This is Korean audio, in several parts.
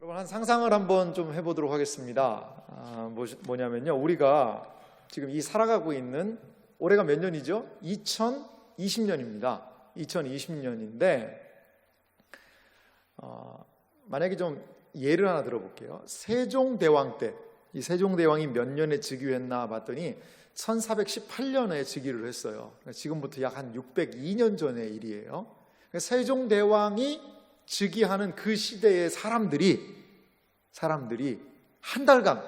여러분, 한 상상을 한번 좀 해보도록 하겠습니다. 뭐냐면요, 우리가 지금 이 살아가고 있는 올해가 몇 년이죠? 2020년입니다. 2020년인데 만약에 좀 예를 하나 들어볼게요. 세종대왕 때, 이 세종대왕이 몇 년에 즉위했나 봤더니 1418년에 즉위를 했어요. 지금부터 약 한 602년 전의 일이에요. 세종대왕이 즉위하는 그 시대의 사람들이 한 달간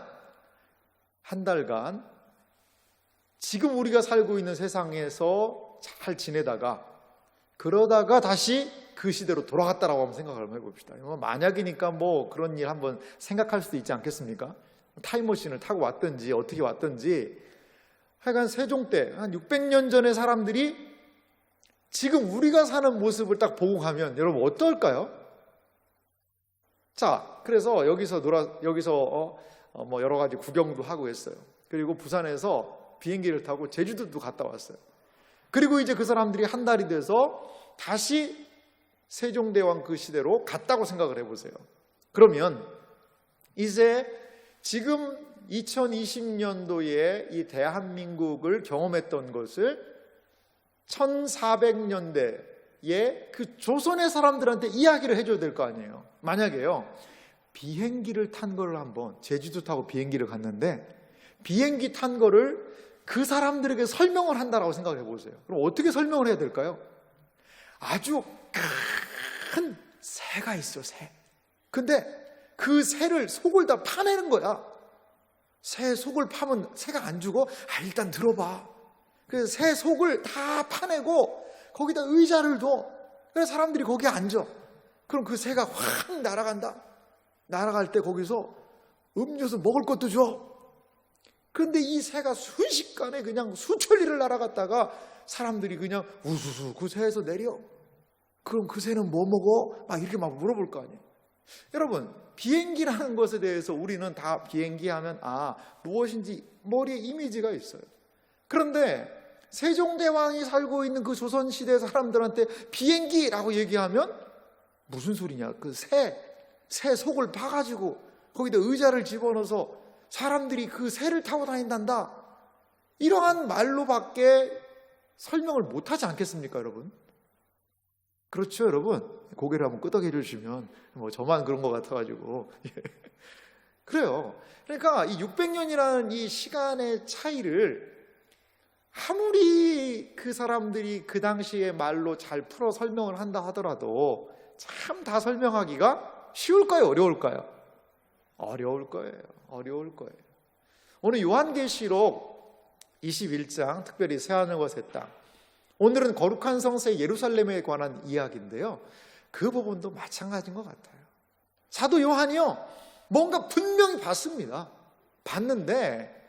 지금 우리가 살고 있는 세상에서 잘 지내다가 그러다가 다시 그 시대로 돌아갔다라고 한번 생각을 한번 해봅시다. 만약이니까 뭐 그런 일 한번 생각할 수도 있지 않겠습니까? 타임머신을 타고 왔든지 어떻게 왔든지 하여간 세종 때 한 600년 전의 사람들이 지금 우리가 사는 모습을 딱 보고 가면 여러분 어떨까요? 자, 그래서 여기서 뭐 여러 가지 구경도 하고 했어요. 그리고 부산에서 비행기를 타고 제주도도 갔다 왔어요. 그리고 이제 그 사람들이 한 달이 돼서 다시 세종대왕 그 시대로 갔다고 생각을 해보세요. 그러면 이제 지금 2020년도에 이 대한민국을 경험했던 것을 1400년대에 그 조선의 사람들한테 이야기를 해줘야 될 거 아니에요. 만약에요, 비행기를 탄 거를 한번 제주도 타고 비행기를 갔는데 비행기 탄 거를 그 사람들에게 설명을 한다라고 생각해 보세요. 그럼 어떻게 설명을 해야 될까요? 아주 큰 새가 있어, 새. 근데 그 새를 속을 다 파내는 거야. 새 속을 파면 새가 안 죽어? 일단 들어봐. 그래서 새 속을 다 파내고 거기다 의자를 둬. 그래서 사람들이 거기에 앉아. 그럼 그 새가 확 날아간다. 날아갈 때 거기서 음료수 먹을 것도 줘. 그런데 이 새가 순식간에 그냥 수천리를 날아갔다가 사람들이 그냥 우수수 그 새에서 내려. 그럼 그 새는 뭐 먹어? 막 이렇게 막 물어볼 거 아니에요. 여러분, 비행기라는 것에 대해서 우리는 다 비행기 하면 무엇인지 머리에 이미지가 있어요. 그런데 세종대왕이 살고 있는 그 조선시대 사람들한테 비행기라고 얘기하면 무슨 소리냐? 그 새 속을 파가지고 거기다 의자를 집어넣어서 사람들이 그 새를 타고 다닌단다. 이러한 말로밖에 설명을 못하지 않겠습니까, 여러분? 그렇죠, 여러분? 고개를 한번 끄덕여 주시면 뭐 저만 그런 것 같아가지고 그래요. 그러니까 이 600년이라는 이 시간의 차이를 아무리 그 사람들이 그 당시의 말로 잘 풀어 설명을 한다 하더라도 참 다 설명하기가 쉬울까요? 어려울까요? 어려울 거예요. 오늘 요한계시록 21장, 특별히 새하늘과 새 땅, 오늘은 거룩한 성세 예루살렘에 관한 이야기인데요, 그 부분도 마찬가지인 것 같아요. 사도 요한이요, 뭔가 분명히 봤는데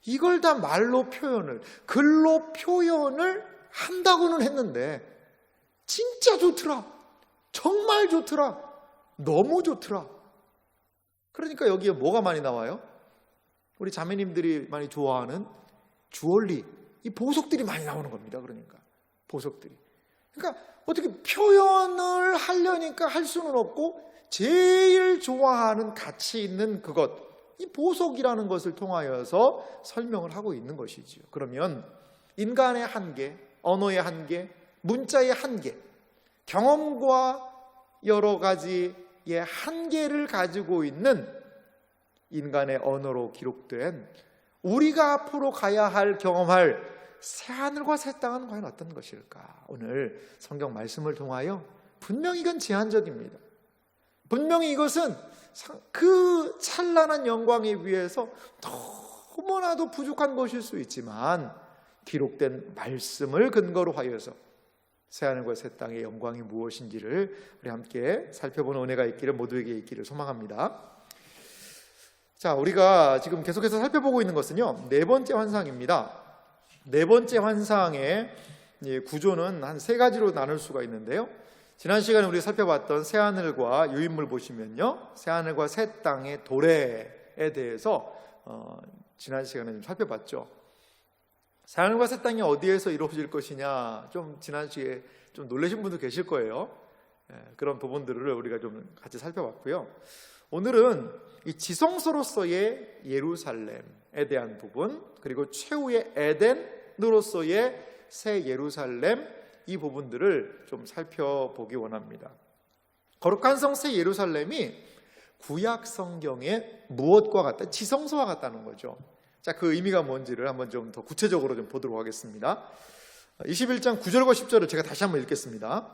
이걸 다 말로 표현을, 글로 표현을 한다고는 했는데 진짜 좋더라, 정말 좋더라, 너무 좋더라. 그러니까 여기에 뭐가 많이 나와요? 우리 자매님들이 많이 좋아하는 주얼리, 이 보석들이 많이 나오는 겁니다. 그러니까 보석들이. 그러니까 어떻게 표현을 하려니까 할 수는 없고 제일 좋아하는 가치 있는 그것, 이 보석이라는 것을 통하여서 설명을 하고 있는 것이지요. 그러면 인간의 한계, 언어의 한계, 문자의 한계, 경험과 여러 가지의 한계를 가지고 있는 인간의 언어로 기록된 우리가 앞으로 가야 할, 경험할 새하늘과 새 땅은 과연 어떤 것일까? 오늘 성경 말씀을 통하여 분명히 이건 제한적입니다. 분명히 이것은 그 찬란한 영광에 비해서 너무나도 부족한 것일 수 있지만 기록된 말씀을 근거로 하여서 새하늘과 새 땅의 영광이 무엇인지를 우리 함께 살펴보는 은혜가 있기를, 모두에게 있기를 소망합니다. 자, 우리가 지금 계속해서 살펴보고 있는 것은요, 네 번째 환상입니다. 네 번째 환상의 구조는 한 세 가지로 나눌 수가 있는데요, 지난 시간에 우리가 살펴봤던 새하늘과 유인물 보시면요, 새하늘과 새 땅의 도래에 대해서 지난 시간에 좀 살펴봤죠. 새하늘과 새 땅이 어디에서 이루어질 것이냐, 좀 지난 시간에 좀 놀라신 분도 계실 거예요. 그런 부분들을 우리가 좀 같이 살펴봤고요. 오늘은 이 지성소로서의 예루살렘에 대한 부분, 그리고 최후의 에덴으로서의 새 예루살렘, 이 부분들을 좀 살펴보기 원합니다. 거룩한 성 새 예루살렘이 구약 성경의 무엇과 같다? 지성소와 같다는 거죠. 자, 그 의미가 뭔지를 한번 좀 더 구체적으로 좀 보도록 하겠습니다. 21장 9절과 10절을 제가 다시 한번 읽겠습니다.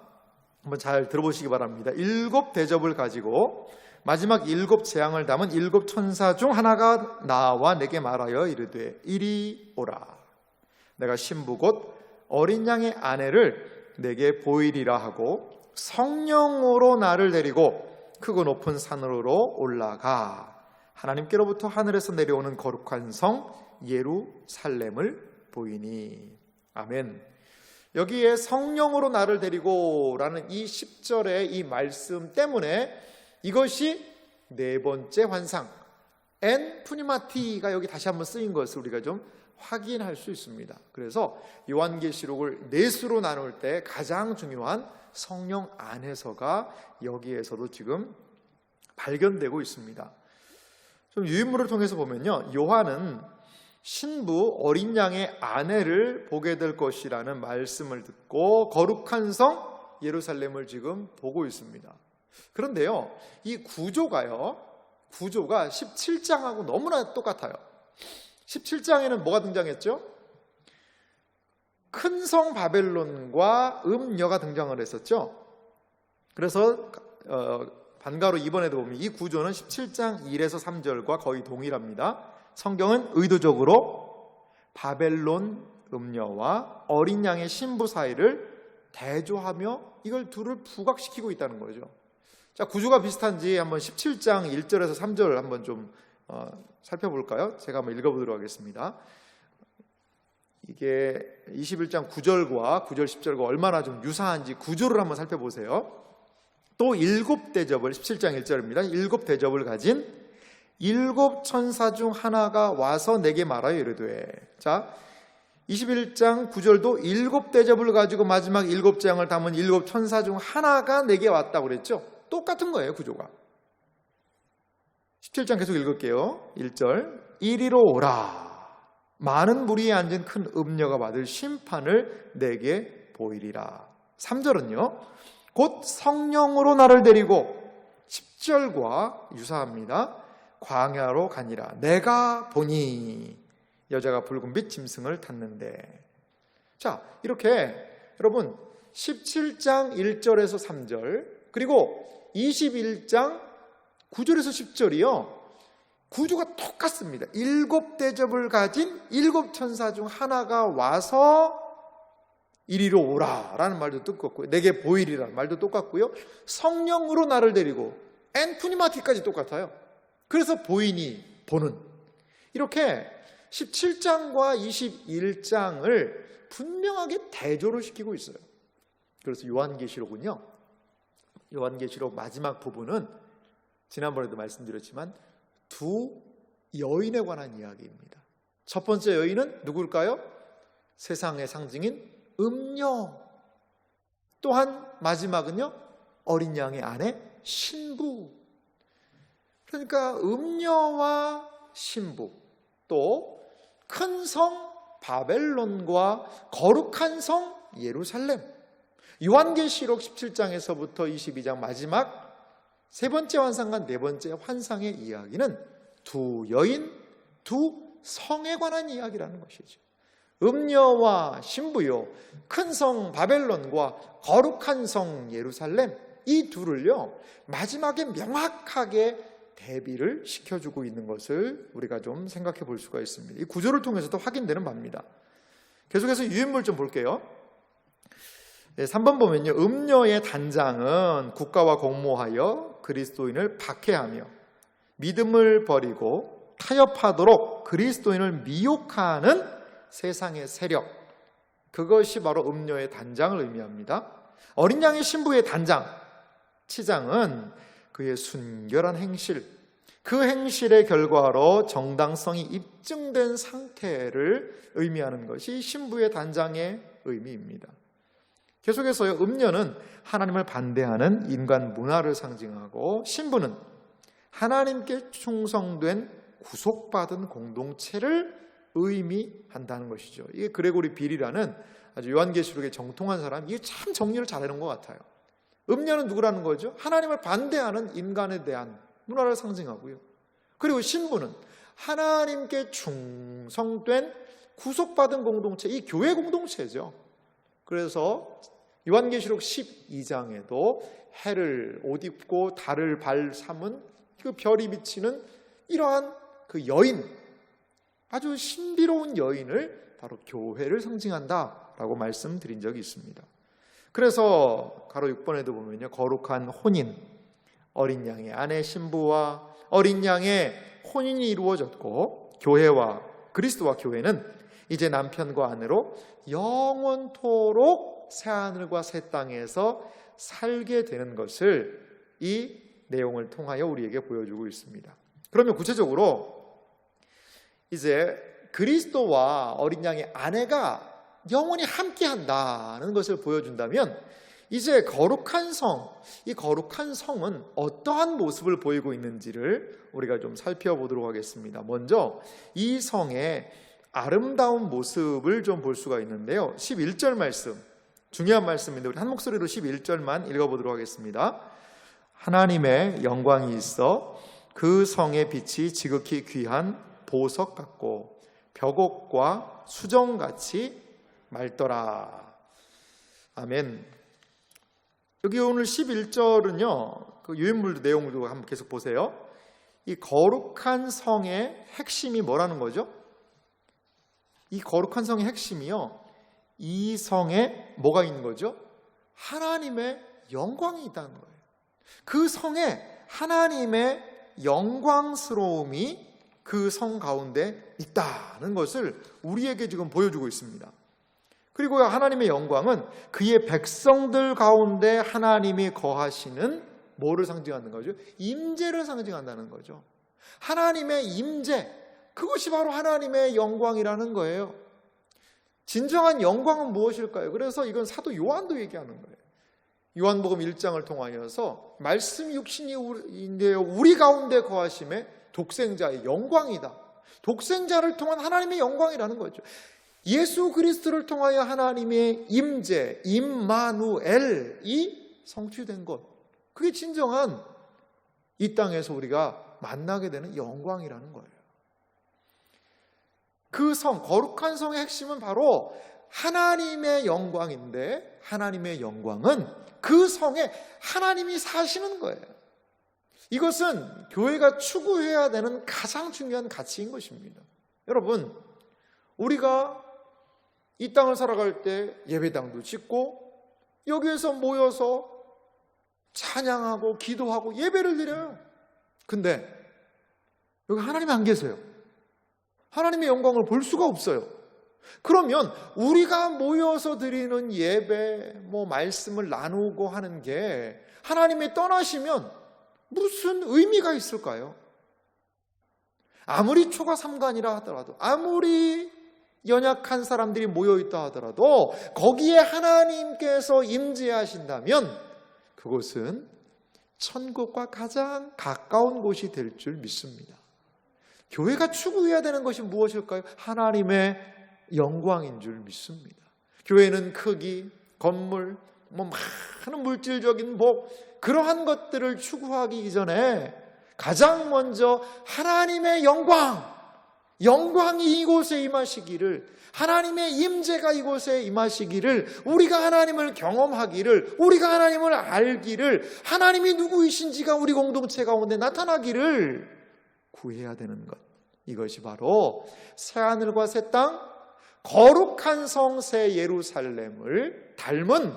한번 잘 들어보시기 바랍니다. 7 대접을 가지고 마지막 7 재앙을 담은 7 천사 중 하나가 나와 내게 말하여 이르되 이리 오라. 내가 신부 곧 어린 양의 아내를 내게 보이리라 하고 성령으로 나를 데리고 크고 높은 산으로 올라가 하나님께로부터 하늘에서 내려오는 거룩한 성 예루살렘을 보이니. 아멘. 여기에 성령으로 나를 데리고 라는 이 10절의 이 말씀 때문에 이것이 네 번째 환상 엔 푸니마티가 여기 다시 한번 쓰인 것을 우리가 좀 확인할 수 있습니다. 그래서 요한계시록을 네 수로 나눌 때 가장 중요한 성령 안에서가 여기에서도 지금 발견되고 있습니다. 좀 유인물을 통해서 보면요, 요한은 신부 어린 양의 아내를 보게 될 것이라는 말씀을 듣고 거룩한 성 예루살렘을 지금 보고 있습니다. 그런데요, 이 구조가 17장하고 너무나 똑같아요. 17장에는 뭐가 등장했죠? 큰 성 바벨론과 음녀가 등장을 했었죠. 그래서 반가로 이번에도 보면 이 구조는 17장 1에서 3절과 거의 동일합니다. 성경은 의도적으로 바벨론 음녀와 어린 양의 신부 사이를 대조하며 이걸 둘을 부각시키고 있다는 거죠. 자, 구조가 비슷한지 한번 17장 1절에서 3절을 한번 좀 살펴볼까요? 제가 한번 읽어보도록 하겠습니다. 이게 21장 9절과 9절 10절과 얼마나 좀 유사한지 구조를 한번 살펴보세요. 또 7 대접을 17장 1절입니다. 7 대접을 가진 7 천사 중 하나가 와서 내게 말하여 이르되. 자, 21장 9절도 7 대접을 가지고 마지막 7 재앙을 담은 7 천사 중 하나가 내게 왔다고 그랬죠. 똑같은 거예요, 구조가. 17장 계속 읽을게요. 1절 이리로 오라. 많은 무리에 앉은 큰 음녀가 받을 심판을 내게 보이리라. 3절은요, 곧 성령으로 나를 데리고 10절과 유사합니다. 광야로 가니라. 내가 보니 여자가 붉은 빛 짐승을 탔는데. 자, 이렇게 여러분 17장 1절에서 3절 그리고 21장 9절에서 10절이요, 구조가 똑같습니다. 7 대접을 가진 7 천사 중 하나가 와서 이리로 오라 라는 말도 똑같고요, 내게 보이리라는 말도 똑같고요, 성령으로 나를 데리고 엔푸니마티까지 똑같아요. 그래서 보이니, 보는, 이렇게 17장과 21장을 분명하게 대조를 시키고 있어요. 그래서 요한계시록은요, 요한계시록 마지막 부분은 지난번에도 말씀드렸지만 두 여인에 관한 이야기입니다. 첫 번째 여인은 누굴까요? 세상의 상징인 음녀. 또한 마지막은요, 어린 양의 아내 신부. 그러니까 음녀와 신부, 또 큰 성 바벨론과 거룩한 성 예루살렘. 요한계시록 17장에서부터 22장 마지막 세 번째 환상과 네 번째 환상의 이야기는 두 여인, 두 성에 관한 이야기라는 것이죠. 음녀와 신부요, 큰 성 바벨론과 거룩한 성 예루살렘, 이 둘을요 마지막에 명확하게 대비를 시켜주고 있는 것을 우리가 좀 생각해 볼 수가 있습니다. 이 구조를 통해서도 확인되는 바입니다. 계속해서 유인물 좀 볼게요. 3번 보면요, 음녀의 단장은 국가와 공모하여 그리스도인을 박해하며 믿음을 버리고 타협하도록 그리스도인을 미혹하는 세상의 세력, 그것이 바로 음녀의 단장을 의미합니다. 어린 양의 신부의 단장, 치장은 그의 순결한 행실, 그 행실의 결과로 정당성이 입증된 상태를 의미하는 것이 신부의 단장의 의미입니다. 계속해서요, 음녀는 하나님을 반대하는 인간 문화를 상징하고 신부는 하나님께 충성된 구속받은 공동체를 의미한다는 것이죠. 이게 그레고리 빌이라는 아주 요한계시록에 정통한 사람, 이게 참 정리를 잘해놓은 것 같아요. 음녀는 누구라는 거죠? 하나님을 반대하는 인간에 대한 문화를 상징하고요. 그리고 신부는 하나님께 충성된 구속받은 공동체, 이 교회 공동체죠. 그래서 요한계시록 12장에도 해를 옷 입고 달을 발 삼은 그 별이 비치는 이러한 그 여인, 아주 신비로운 여인을 바로 교회를 상징한다라고 말씀드린 적이 있습니다. 그래서 가로 6번에도 보면요, 거룩한 혼인, 어린 양의 아내 신부와 어린 양의 혼인이 이루어졌고, 교회와 그리스도와 교회는 이제 남편과 아내로 영원토록 새하늘과 새 땅에서 살게 되는 것을 이 내용을 통하여 우리에게 보여주고 있습니다. 그러면 구체적으로 이제 그리스도와 어린 양의 아내가 영원히 함께한다는 것을 보여준다면, 이제 거룩한 성, 이 거룩한 성은 어떠한 모습을 보이고 있는지를 우리가 좀 살펴보도록 하겠습니다. 먼저 이 성의 아름다운 모습을 좀 볼 수가 있는데요, 11절 말씀, 중요한 말씀인데 우리 한 목소리로 11절만 읽어보도록 하겠습니다. 하나님의 영광이 있어 그 성의 빛이 지극히 귀한 보석 같고 벽옥과 수정같이 맑더라. 아멘. 여기 오늘 11절은요, 그 유인물도 내용도 한번 계속 보세요. 이 거룩한 성의 핵심이 뭐라는 거죠? 이 거룩한 성의 핵심이요, 이 성에 뭐가 있는 거죠? 하나님의 영광이 있다는 거예요. 그 성에 하나님의 영광스러움이 그 성 가운데 있다는 것을 우리에게 지금 보여주고 있습니다. 그리고 하나님의 영광은 그의 백성들 가운데 하나님이 거하시는 뭐를 상징하는 거죠? 임재를 상징한다는 거죠. 하나님의 임재, 그것이 바로 하나님의 영광이라는 거예요. 진정한 영광은 무엇일까요? 그래서 이건 사도 요한도 얘기하는 거예요. 요한복음 1장을 통하여서 말씀 육신인데요, 우리 가운데 거하심에 독생자의 영광이다. 독생자를 통한 하나님의 영광이라는 거죠. 예수 그리스도를 통하여 하나님의 임재, 임마누엘이 성취된 것, 그게 진정한 이 땅에서 우리가 만나게 되는 영광이라는 거예요. 그 성, 거룩한 성의 핵심은 바로 하나님의 영광인데, 하나님의 영광은 그 성에 하나님이 사시는 거예요. 이것은 교회가 추구해야 되는 가장 중요한 가치인 것입니다. 여러분, 우리가 이 땅을 살아갈 때 예배당도 짓고 여기에서 모여서 찬양하고 기도하고 예배를 드려요. 근데 여기 하나님이 안 계세요. 하나님의 영광을 볼 수가 없어요. 그러면 우리가 모여서 드리는 예배, 말씀을 나누고 하는 게 하나님이 떠나시면 무슨 의미가 있을까요? 아무리 초가 삼간이라 하더라도, 아무리 연약한 사람들이 모여있다 하더라도 거기에 하나님께서 임재하신다면 그곳은 천국과 가장 가까운 곳이 될 줄 믿습니다. 교회가 추구해야 되는 것이 무엇일까요? 하나님의 영광인 줄 믿습니다. 교회는 크기, 건물, 많은 물질적인 그러한 것들을 추구하기 이전에 가장 먼저 하나님의 영광이 이곳에 임하시기를, 하나님의 임재가 이곳에 임하시기를, 우리가 하나님을 경험하기를, 우리가 하나님을 알기를, 하나님이 누구이신지가 우리 공동체 가운데 나타나기를 구해야 되는 것, 이것이 바로 새하늘과 새 땅, 거룩한 성 새 예루살렘을 닮은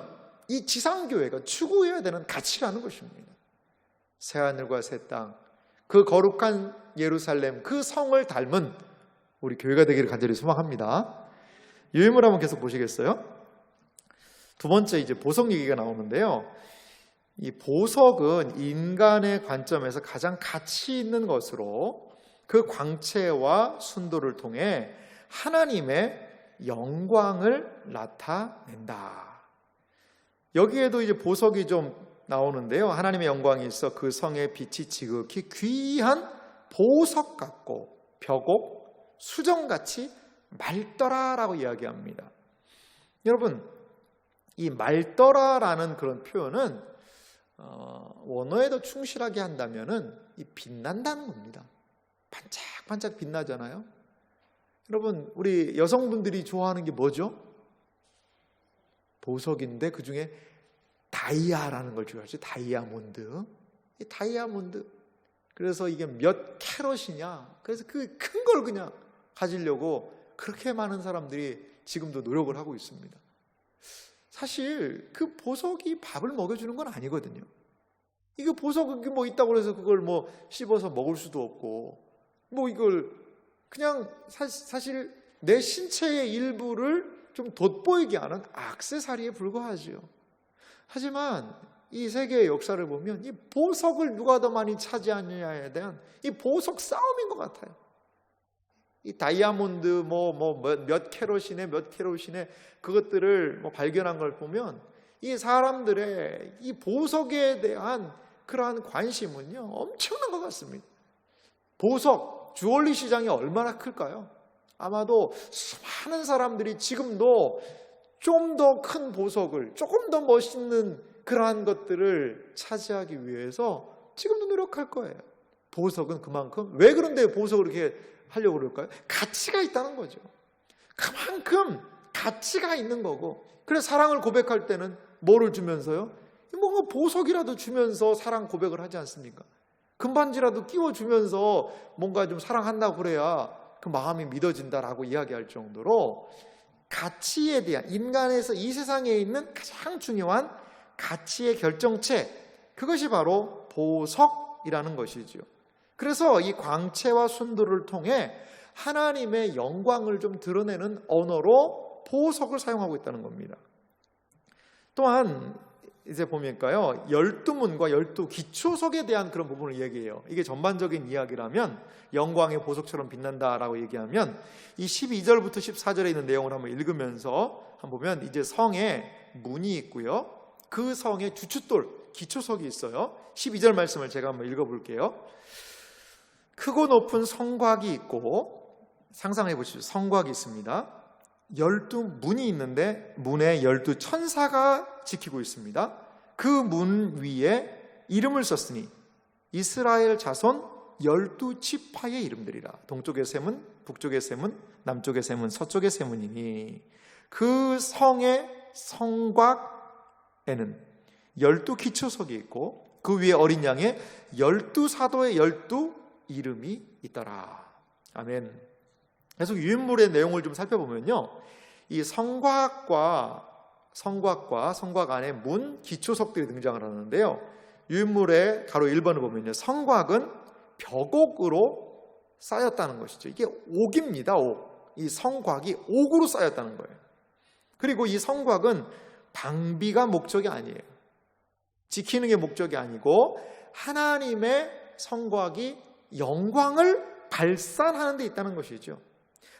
이 지상교회가 추구해야 되는 가치라는 것입니다. 새하늘과 새 땅, 그 거룩한 예루살렘, 그 성을 닮은 우리 교회가 되기를 간절히 소망합니다. 유인물 한번 계속 보시겠어요? 두 번째 이제 보석 얘기가 나오는데요, 이 보석은 인간의 관점에서 가장 가치 있는 것으로 그 광채와 순도를 통해 하나님의 영광을 나타낸다. 여기에도 이제 보석이 좀 나오는데요. 하나님의 영광이 있어 그 성의 빛이 지극히 귀한 보석 같고 벽옥, 수정같이 맑더라라고 이야기합니다. 여러분, 이 맑더라라는 그런 표현은 원어에 더 충실하게 한다면은 이 빛난다는 겁니다. 반짝반짝 빛나잖아요. 여러분, 우리 여성분들이 좋아하는 게 뭐죠? 보석인데 그 중에 다이아라는 걸 좋아하죠. 다이아몬드. 이 다이아몬드. 그래서 이게 몇 캐럿이냐. 그래서 그 큰 걸 그냥 가지려고 그렇게 많은 사람들이 지금도 노력을 하고 있습니다. 사실 그 보석이 밥을 먹여주는 건 아니거든요. 이거 보석이 뭐 있다고 해서 그걸 뭐 씹어서 먹을 수도 없고, 뭐 이걸 그냥 사실 내 신체의 일부를 좀 돋보이게 하는 액세서리에 불과하지요. 하지만 이 세계의 역사를 보면 이 보석을 누가 더 많이 차지하느냐에 대한 이 보석 싸움인 것 같아요. 이 다이아몬드 몇 캐럿이네 몇 캐럿이네 그것들을 발견한 걸 보면 이 사람들의 이 보석에 대한 그러한 관심은요 엄청난 것 같습니다. 보석, 주얼리 시장이 얼마나 클까요? 아마도 수많은 사람들이 지금도 좀 더 큰 보석을, 조금 더 멋있는 그러한 것들을 차지하기 위해서 지금도 노력할 거예요. 보석은 그만큼, 왜 그런데 보석을 이렇게 하려고 그럴까요? 가치가 있다는 거죠. 그만큼 가치가 있는 거고, 그래서 사랑을 고백할 때는 뭐를 주면서요? 뭔가 보석이라도 주면서 사랑 고백을 하지 않습니까? 금반지라도 끼워주면서 뭔가 좀 사랑한다고 그래야 그 마음이 믿어진다라고 이야기할 정도로 가치에 대한, 인간에서 이 세상에 있는 가장 중요한 가치의 결정체, 그것이 바로 보석이라는 것이죠. 그래서 이 광채와 순도를 통해 하나님의 영광을 좀 드러내는 언어로 보석을 사용하고 있다는 겁니다. 또한 이제 보니까요, 12문과 12기초석에 대한 그런 부분을 얘기해요. 이게 전반적인 이야기라면 영광의 보석처럼 빛난다라고 얘기하면 이 12절부터 14절에 있는 내용을 한번 읽으면서 한번 보면 이제 성에 문이 있고요. 그 성에 주춧돌, 기초석이 있어요. 12절 말씀을 제가 한번 읽어볼게요. 크고 높은 성곽이 있고, 상상해 보시죠. 성곽이 있습니다. 12문이 있는데 문에 12천사가 지키고 있습니다. 그 문 위에 이름을 썼으니 이스라엘 자손 12지파의 이름들이라. 동쪽의 셈은, 북쪽의 셈은, 남쪽의 셈은, 서쪽의 셈은이니 그 성의 성곽에는 12기초석이 있고 그 위에 어린 양의 12사도의 12 이름이 있더라. 아멘. 그래서 유인물의 내용을 좀 살펴보면요, 이 성곽과 성곽 안에 문, 기초석들이 등장을 하는데요, 유인물의 가로 1번을 보면요, 성곽은 벽옥으로 쌓였다는 것이죠. 이게 옥입니다. 옥. 이 성곽이 옥으로 쌓였다는 거예요. 그리고 이 성곽은 방비가 목적이 아니에요. 지키는 게 목적이 아니고 하나님의 성곽이 영광을 발산하는 데 있다는 것이죠.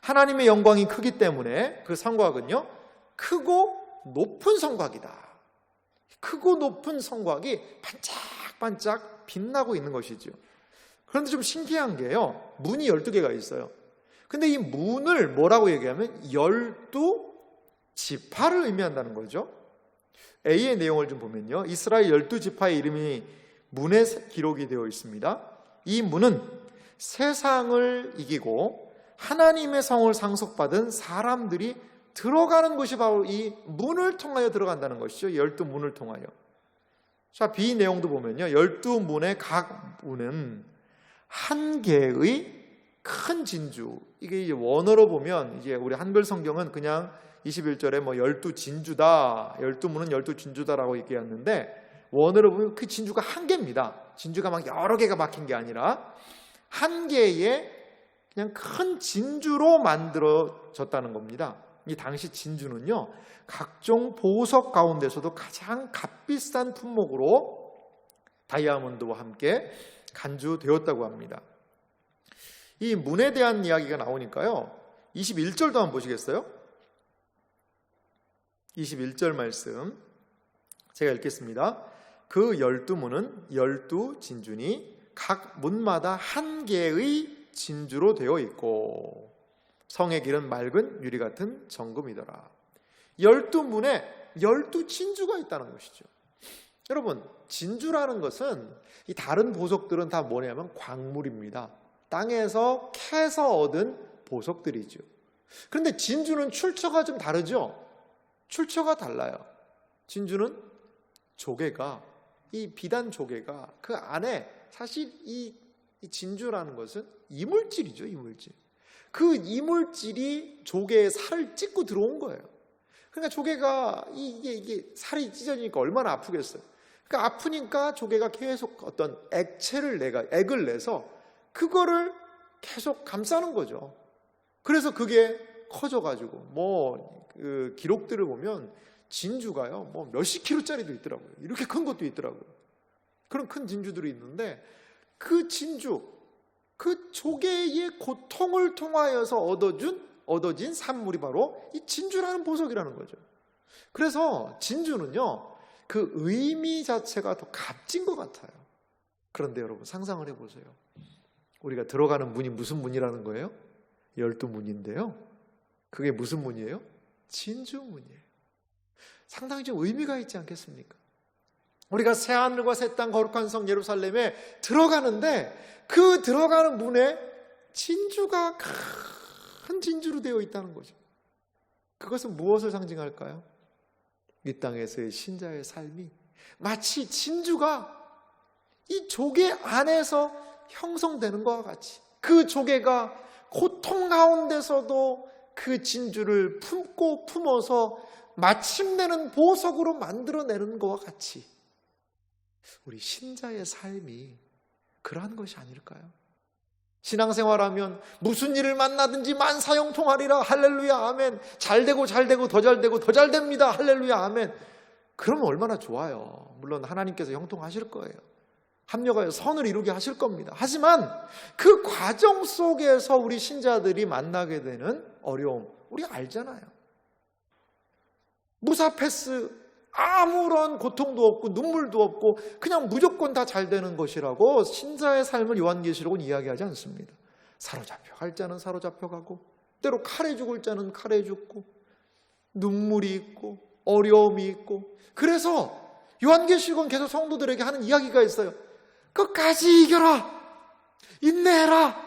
하나님의 영광이 크기 때문에 그 성곽은요, 크고 높은 성곽이다. 크고 높은 성곽이 반짝반짝 빛나고 있는 것이죠. 그런데 좀 신기한 게요, 문이 12개가 있어요. 근데 이 문을 뭐라고 얘기하면 12지파를 의미한다는 거죠. A의 내용을 좀 보면요, 이스라엘 12지파의 이름이 문에 기록이 되어 있습니다. 이 문은 세상을 이기고 하나님의 성을 상속받은 사람들이 들어가는 것이 바로 이 문을 통하여 들어간다는 것이죠. 12문을 통하여. 자, B 내용도 보면요, 12문의 각 문은 한 개의 큰 진주. 이게 이제 원어로 보면 이제 우리 한글 성경은 그냥 21절에 12진주다, 12문은 12진주다라고 얘기했는데, 원어로 보면 그 진주가 한 개입니다. 진주가 막 여러 개가 박힌 게 아니라 한 개의 그냥 큰 진주로 만들어졌다는 겁니다. 이 당시 진주는요, 각종 보석 가운데서도 가장 값비싼 품목으로 다이아몬드와 함께 간주되었다고 합니다. 이 문에 대한 이야기가 나오니까요, 21절도 한번 보시겠어요? 21절 말씀 제가 읽겠습니다. 그 12문은 12진주니 각 문마다 한 개의 진주로 되어 있고 성의 길은 맑은 유리 같은 정금이더라. 12문에 12진주가 있다는 것이죠. 여러분, 진주라는 것은 이 다른 보석들은 다 뭐냐면 광물입니다. 땅에서 캐서 얻은 보석들이죠. 그런데 진주는 출처가 좀 다르죠. 출처가 달라요. 진주는 조개가, 이 비단 조개가 그 안에 사실 이 진주라는 것은 이물질이죠. 이물질. 그 이물질이 조개의 살을 찢고 들어온 거예요. 그러니까 조개가 이게 살이 찢어지니까 얼마나 아프겠어요. 그러니까 아프니까 조개가 계속 어떤 액을 내서 그거를 계속 감싸는 거죠. 그래서 그게 커져가지고 그 기록들을 보면 진주가요 몇십 킬로짜리도 있더라고요. 이렇게 큰 것도 있더라고요. 그런 큰 진주들이 있는데 그 진주, 그 조개의 고통을 통하여서 얻어진 산물이 바로 이 진주라는 보석이라는 거죠. 그래서 진주는요 그 의미 자체가 더 값진 것 같아요. 그런데 여러분 상상을 해보세요. 우리가 들어가는 문이 무슨 문이라는 거예요? 12문인데요 그게 무슨 문이에요? 진주문이에요. 상당히 좀 의미가 있지 않겠습니까? 우리가 새하늘과 새 땅 거룩한 성 예루살렘에 들어가는데 그 들어가는 문에 진주가 큰 진주로 되어 있다는 거죠. 그것은 무엇을 상징할까요? 이 땅에서의 신자의 삶이 마치 진주가 이 조개 안에서 형성되는 것과 같이 그 조개가 고통 가운데서도 그 진주를 품고 품어서 마침내는 보석으로 만들어내는 것과 같이 우리 신자의 삶이 그러한 것이 아닐까요? 신앙생활하면 무슨 일을 만나든지 만사형통하리라 할렐루야 아멘. 잘되고 더 잘되고 더 잘됩니다 할렐루야 아멘. 그러면 얼마나 좋아요. 물론 하나님께서 형통하실 거예요. 합력하여 선을 이루게 하실 겁니다. 하지만 그 과정 속에서 우리 신자들이 만나게 되는 어려움 우리 알잖아요. 무사패스, 아무런 고통도 없고 눈물도 없고 그냥 무조건 다 잘 되는 것이라고 신자의 삶을 요한계시록은 이야기하지 않습니다. 사로잡혀 갈 자는 사로잡혀 가고 때로 칼에 죽을 자는 칼에 죽고 눈물이 있고 어려움이 있고 그래서 요한계시록은 계속 성도들에게 하는 이야기가 있어요. 끝까지 이겨라, 인내해라,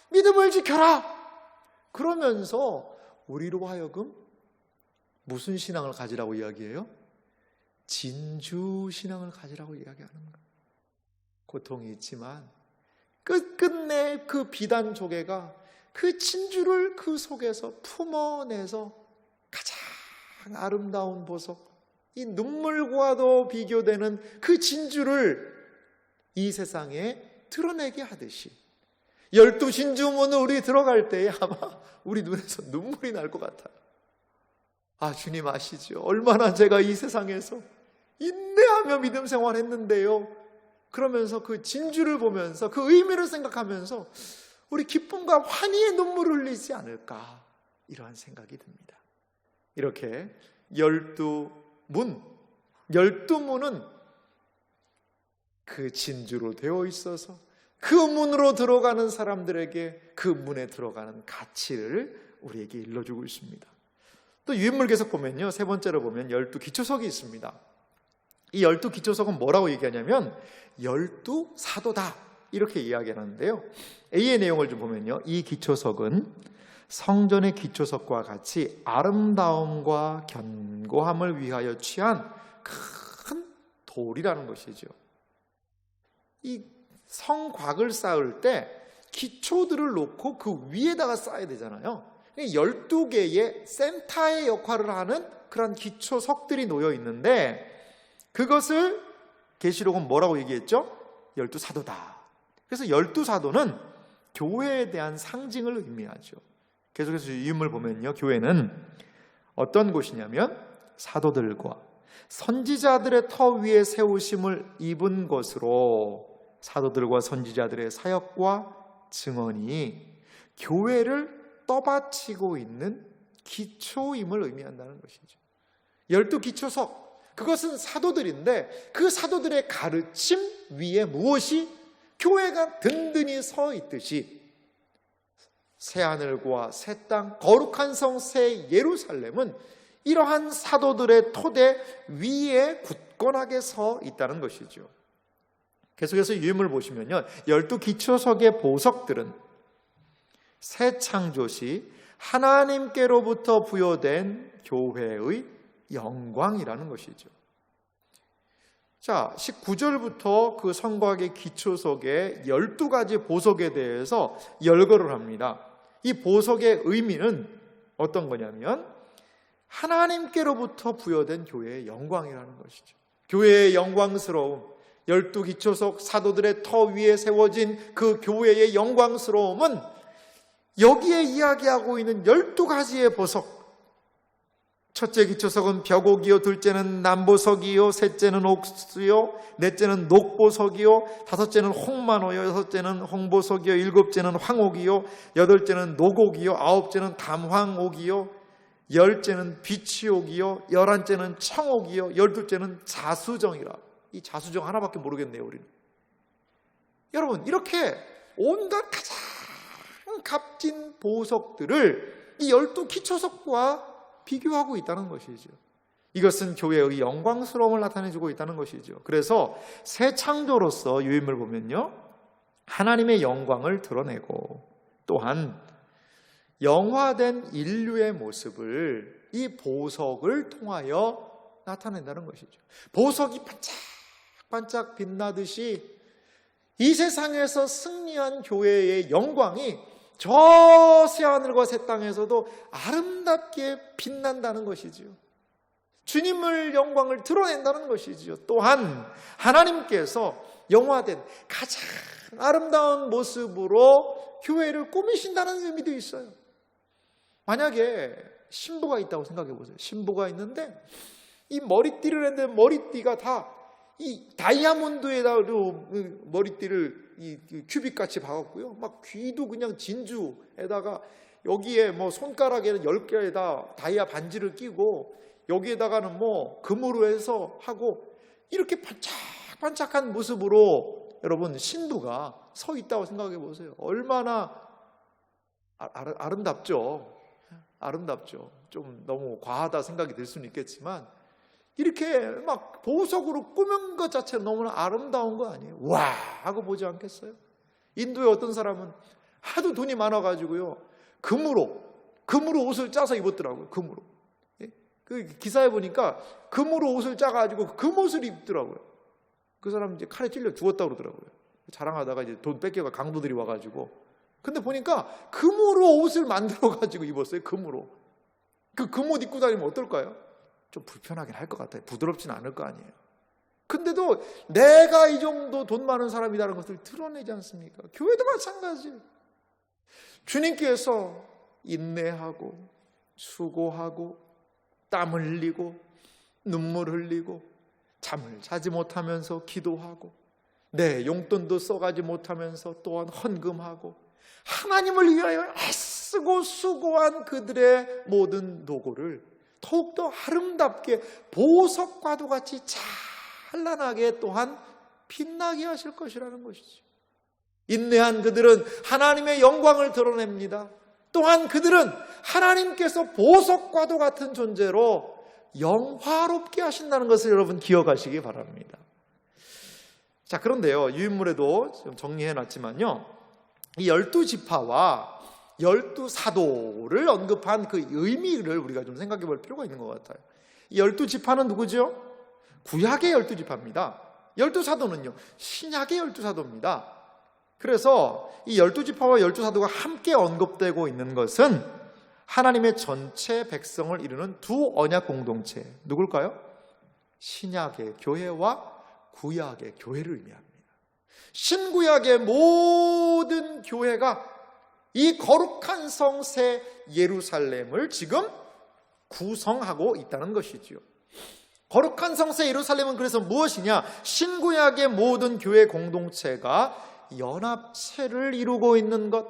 믿음을 지켜라. 그러면서 우리로 하여금 무슨 신앙을 가지라고 이야기해요? 진주 신앙을 가지라고 이야기하는 거예요. 고통이 있지만 끝끝내 그 비단 조개가 그 진주를 그 속에서 품어내서 가장 아름다운 보석, 이 눈물과도 비교되는 그 진주를 이 세상에 드러내게 하듯이 12진주문을 우리 들어갈 때에 아마 우리 눈에서 눈물이 날 것 같아요. 아, 주님 아시죠? 얼마나 제가 이 세상에서 인내하며 믿음 생활했는데요. 그러면서 그 진주를 보면서 그 의미를 생각하면서 우리 기쁨과 환희의 눈물을 흘리지 않을까 이러한 생각이 듭니다. 이렇게 12문은 그 진주로 되어 있어서 그 문으로 들어가는 사람들에게 그 문에 들어가는 가치를 우리에게 일러주고 있습니다. 또 유인물계석 보면요, 세 번째로 보면 12기초석이 있습니다. 이 12기초석은 뭐라고 얘기하냐면 12사도다 이렇게 이야기하는데요, A의 내용을 좀 보면요, 이 기초석은 성전의 기초석과 같이 아름다움과 견고함을 위하여 취한 큰 돌이라는 것이죠. 이 성곽을 쌓을 때 기초들을 놓고 그 위에다가 쌓아야 되잖아요. 12개의 센터의 역할을 하는 그런 기초석들이 놓여 있는데 그것을 계시록은 뭐라고 얘기했죠? 12사도다. 그래서 12사도는 교회에 대한 상징을 의미하죠. 계속해서 유인물 보면요, 교회는 어떤 곳이냐면 사도들과 선지자들의 터 위에 세우심을 입은 것으로 사도들과 선지자들의 사역과 증언이 교회를 떠받치고 있는 기초임을 의미한다는 것이죠. 12기초석, 그것은 사도들인데 그 사도들의 가르침 위에 무엇이 교회가 든든히 서 있듯이 새하늘과 새 땅, 거룩한 성 새 예루살렘은 이러한 사도들의 토대 위에 굳건하게 서 있다는 것이죠. 계속해서 유인물 보시면요, 12기초석의 보석들은 새 창조시 하나님께로부터 부여된 교회의 영광이라는 것이죠. 자, 19절부터 그 성곽의 기초석의 12가지 보석에 대해서 열거를 합니다. 이 보석의 의미는 어떤 거냐면 하나님께로부터 부여된 교회의 영광이라는 것이죠. 교회의 영광스러움, 12기초석 사도들의 터 위에 세워진 그 교회의 영광스러움은 여기에 이야기하고 있는 12가지의 보석, 첫째 기초석은 벽옥이요, 둘째는 남보석이요, 셋째는 옥수요, 넷째는 녹보석이요, 다섯째는 홍만호요, 여섯째는 홍보석이요, 일곱째는 황옥이요, 여덟째는 녹옥이요, 아홉째는 담황옥이요, 열째는 비치옥이요, 열한째는 청옥이요, 열둘째는 자수정이라. 이 자수정 하나밖에 모르겠네요, 우리는. 여러분, 이렇게 온갖 가장 값진 보석들을 이 12기초석과 비교하고 있다는 것이죠. 이것은 교회의 영광스러움을 나타내주고 있다는 것이죠. 그래서 새 창조로서 유인물 보면요, 하나님의 영광을 드러내고 또한 영화된 인류의 모습을 이 보석을 통하여 나타낸다는 것이죠. 보석이 반짝반짝 빛나듯이 이 세상에서 승리한 교회의 영광이 저 새하늘과 새 땅에서도 아름답게 빛난다는 것이지요. 주님을 영광을 드러낸다는 것이지요. 또한 하나님께서 영화된 가장 아름다운 모습으로 교회를 꾸미신다는 의미도 있어요. 만약에 신부가 있다고 생각해 보세요. 신부가 있는데 이 머리띠를 했는데 머리띠가 다 이 다이아몬드에다 머리띠를 이 큐빅같이 박았고요. 막 귀도 그냥 진주에다가 여기에 뭐 손가락에는 10개에다 다이아 반지를 끼고 여기에다가는 뭐 금으로 해서 하고 이렇게 반짝반짝한 모습으로 여러분 신부가 서 있다고 생각해 보세요. 얼마나 아름답죠. 아름답죠. 좀 너무 과하다 생각이 들 수는 있겠지만 이렇게 막 보석으로 꾸민 것 자체는 너무나 아름다운 거 아니에요? 와 하고 보지 않겠어요? 인도의 어떤 사람은 하도 돈이 많아가지고요, 금으로 옷을 짜서 입었더라고요. 금으로. 그 기사에 보니까 금으로 옷을 짜가지고 금옷을 입더라고요. 그 사람 이제 칼에 찔려 죽었다고 그러더라고요. 자랑하다가 이제 돈 뺏겨가 강도들이 와가지고. 근데 보니까 금으로 옷을 만들어가지고 입었어요. 금으로. 그 금옷 입고 다니면 어떨까요? 좀 불편하긴 할 것 같아요. 부드럽진 않을 거 아니에요. 근데도 내가 이 정도 돈 많은 사람이라는 것을 드러내지 않습니까? 교회도 마찬가지예요. 주님께서 인내하고 수고하고 땀 흘리고 눈물 흘리고 잠을 자지 못하면서 기도하고 내 용돈도 써가지 못하면서 또한 헌금하고 하나님을 위하여 애쓰고 수고한 그들의 모든 노고를 더욱더 아름답게 보석과도 같이 찬란하게 또한 빛나게 하실 것이라는 것이죠. 인내한 그들은 하나님의 영광을 드러냅니다. 또한 그들은 하나님께서 보석과도 같은 존재로 영화롭게 하신다는 것을 여러분 기억하시기 바랍니다. 자, 그런데요, 유인물에도 좀 정리해 놨지만요, 이 12지파와 12사도를 언급한 그 의미를 우리가 좀 생각해 볼 필요가 있는 것 같아요. 이 12지파는 누구죠? 구약의 12지파입니다. 12사도는요, 신약의 12사도입니다. 그래서 이 12지파와 12사도가 함께 언급되고 있는 것은 하나님의 전체 백성을 이루는 두 언약 공동체, 누굴까요? 신약의 교회와 구약의 교회를 의미합니다. 신구약의 모든 교회가 이 거룩한 성새 예루살렘을 지금 구성하고 있다는 것이지요. 거룩한 성새 예루살렘은 그래서 무엇이냐? 신구약의 모든 교회 공동체가 연합체를 이루고 있는 것.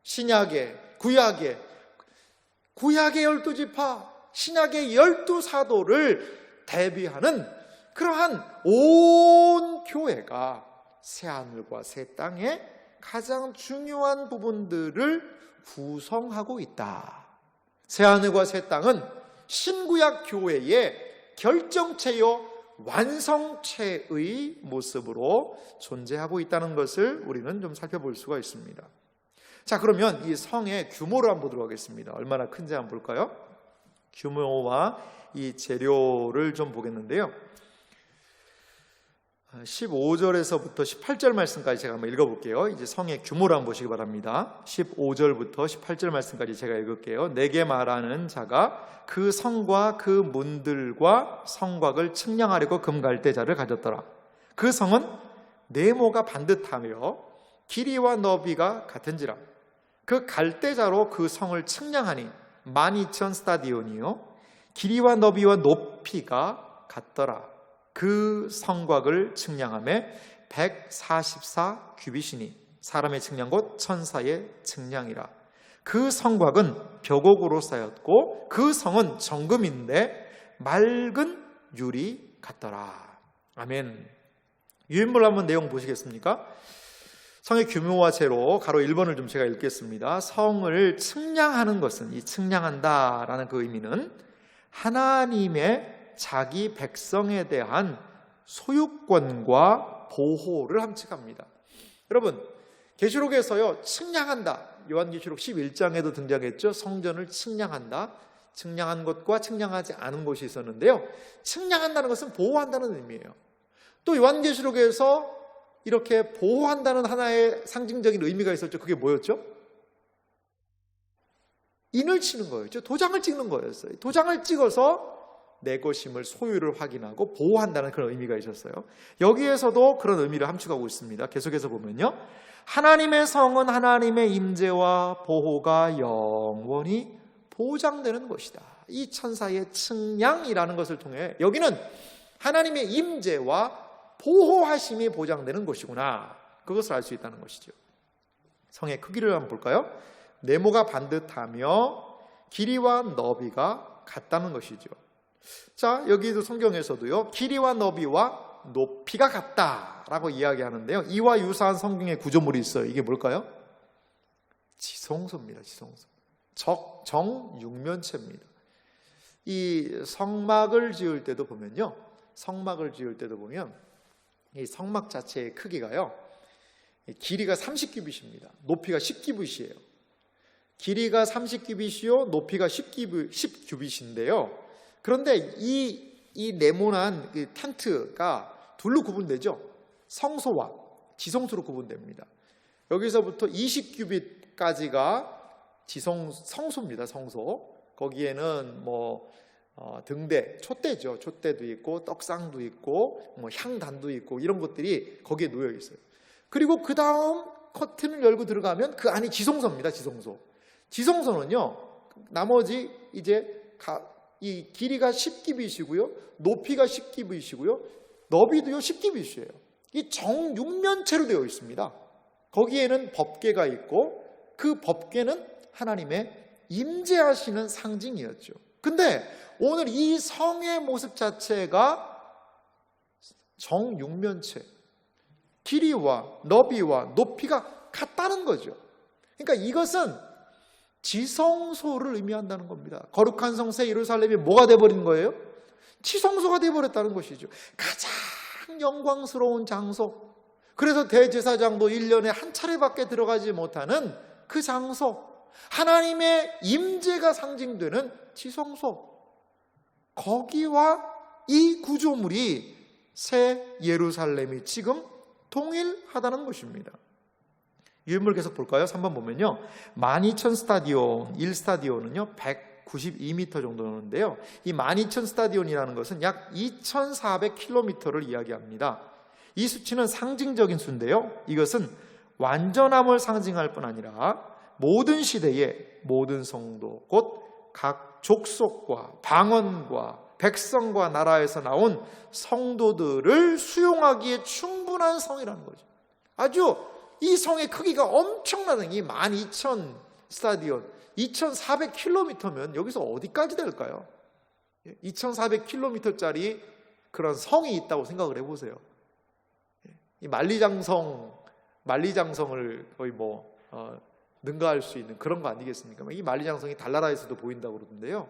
신약의, 구약의 12지파, 신약의 12사도를 대비하는 그러한 온 교회가 새하늘과 새 땅의 가장 중요한 부분들을 구성하고 있다. 새하늘과 새 땅은 신구약 교회의 결정체요 완성체의 모습으로 존재하고 있다는 것을 우리는 좀 살펴볼 수가 있습니다. 자, 그러면 이 성의 규모를 한번 보도록 하겠습니다. 얼마나 큰지 한번 볼까요? 규모와 이 재료를 좀 보겠는데요. 15절에서부터 18절 말씀까지 제가 한번 읽어볼게요. 이제 성의 규모를 한번 보시기 바랍니다. 15절부터 18절 말씀까지 제가 읽을게요. 내게 말하는 자가 그 성과 그 문들과 성곽을 측량하려고 금갈대자를 가졌더라. 그 성은 네모가 반듯하며 길이와 너비가 같은지라. 그 갈대자로 그 성을 측량하니 12,000 스타디온이요 길이와 너비와 높이가 같더라. 그 성곽을 측량하매 144 규빗이니 사람의 측량 곧 천사의 측량이라. 그 성곽은 벽옥으로 쌓였고 그 성은 정금인데 맑은 유리 같더라. 아멘. 유인물 한번 내용 보시겠습니까? 성의 규모와 재로 가로 1번을 좀 제가 읽겠습니다. 성을 측량하는 것은, 이 측량한다라는 그 의미는 하나님의 자기 백성에 대한 소유권과 보호를 함축합니다. 여러분, 계시록에서요 측량한다, 요한계시록 11장에도 등장했죠. 성전을 측량한다, 측량한 것과 측량하지 않은 것이 있었는데요, 측량한다는 것은 보호한다는 의미예요. 또 요한계시록에서 이렇게 보호한다는 하나의 상징적인 의미가 있었죠. 그게 뭐였죠? 인을 치는 거였죠. 도장을 찍는 거였어요. 도장을 찍어서 내 것임을, 소유를 확인하고 보호한다는 그런 의미가 있었어요. 여기에서도 그런 의미를 함축하고 있습니다. 계속해서 보면요, 하나님의 성은 하나님의 임재와 보호가 영원히 보장되는 것이다. 이 천사의 측량이라는 것을 통해 여기는 하나님의 임재와 보호하심이 보장되는 것이구나, 그것을 알 수 있다는 것이죠. 성의 크기를 한번 볼까요? 네모가 반듯하며 길이와 너비가 같다는 것이죠. 자, 여기도 성경에서도요, 길이와 너비와 높이가 같다라고 이야기하는데요, 이와 유사한 성경의 구조물이 있어요. 이게 뭘까요? 지성소입니다. 지성소. 정육면체입니다. 이 성막을 지을 때도 보면요, 이 성막 자체의 크기가요, 길이가 30규빗입니다. 높이가 10규빗이에요. 길이가 30규빗이요, 높이가 10규빗인데요. 그런데 이 네모난 텐트가 둘로 구분되죠. 성소와 지성소로 구분됩니다. 여기서부터 20규빗까지가 성소입니다. 성소. 거기에는 등대, 촛대죠. 촛대도 있고 떡상도 있고 향단도 있고 이런 것들이 거기에 놓여 있어요. 그리고 그 다음 커튼을 열고 들어가면 그 안이 지성소입니다. 지성소. 지성소는요, 나머지 이제 이 길이가 10규빗이고요, 높이가 10규빗이고요, 너비도요 10규빗이에요. 이 정육면체로 되어 있습니다. 거기에는 법궤가 있고 그 법궤는 하나님의 임재하시는 상징이었죠. 근데 오늘 이 성의 모습 자체가 정육면체, 길이와 너비와 높이가 같다는 거죠. 그러니까 이것은 지성소를 의미한다는 겁니다. 거룩한 성새 예루살렘이 뭐가 돼버린 거예요? 지성소가 돼버렸다는 것이죠. 가장 영광스러운 장소. 그래서 대제사장도 1년에 한 차례밖에 들어가지 못하는 그 장소, 하나님의 임재가 상징되는 지성소, 거기와 이 구조물이 새 예루살렘이 지금 동일하다는 것입니다. 유인물 계속 볼까요? 3번 보면요, 12,000 스타디온, 1스타디온은요 192m 정도 되는데요, 이 12,000 스타디온이라는 것은 약 2,400km를 이야기합니다. 이 수치는 상징적인 수인데요, 이것은 완전함을 상징할 뿐 아니라 모든 시대의 모든 성도, 곧 각 족속과 방언과 백성과 나라에서 나온 성도들을 수용하기에 충분한 성이라는 거죠. 아주 이 성의 크기가 엄청나는 이 12,000 스타디온, 2,400km면 여기서 어디까지 될까요? 2400km짜리 그런 성이 있다고 생각을 해보세요. 이 만리장성을 거의 능가할 수 있는 그런 거 아니겠습니까? 이 만리장성이 달나라에서도 보인다고 그러던데요.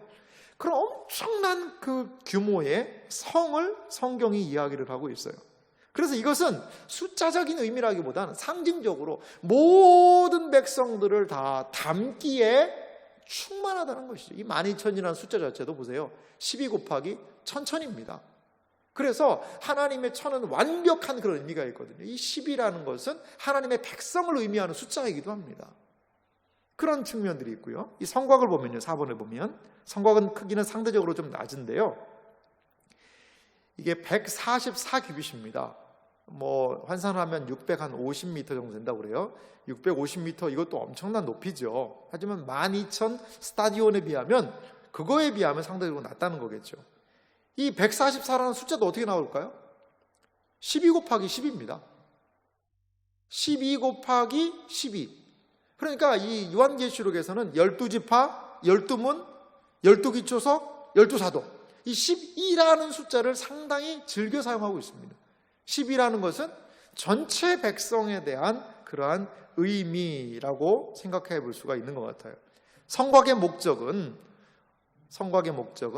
그런 엄청난 그 규모의 성을 성경이 이야기를 하고 있어요. 그래서 이것은 숫자적인 의미라기보다는 상징적으로 모든 백성들을 다 담기에 충만하다는 것이죠. 이 12,000이라는 숫자 자체도 보세요. 12 곱하기 1000입니다. 그래서 하나님의 천은 완벽한 그런 의미가 있거든요. 이 10이라는 것은 하나님의 백성을 의미하는 숫자이기도 합니다. 그런 측면들이 있고요. 이 성곽을 보면요, 4번을 보면 성곽은 크기는 상대적으로 좀 낮은데요. 이게 144규빗입니다. 환산하면 650m 정도 된다고 그래요. 650m, 이것도 엄청난 높이죠. 하지만 12,000 스타디온에 비하면, 그거에 비하면 상대적으로 낮다는 거겠죠. 이 144라는 숫자도 어떻게 나올까요? 12 곱하기 10입니다. 12 곱하기 12. 그러니까 이 요한계시록에서는 12지파, 12문, 12기초석, 12사도, 이 12라는 숫자를 상당히 즐겨 사용하고 있습니다. 10이라는 것은 전체 백성에 대한 그러한 의미라고 생각해 볼 수가 있는 것 같아요. 성곽의 목적은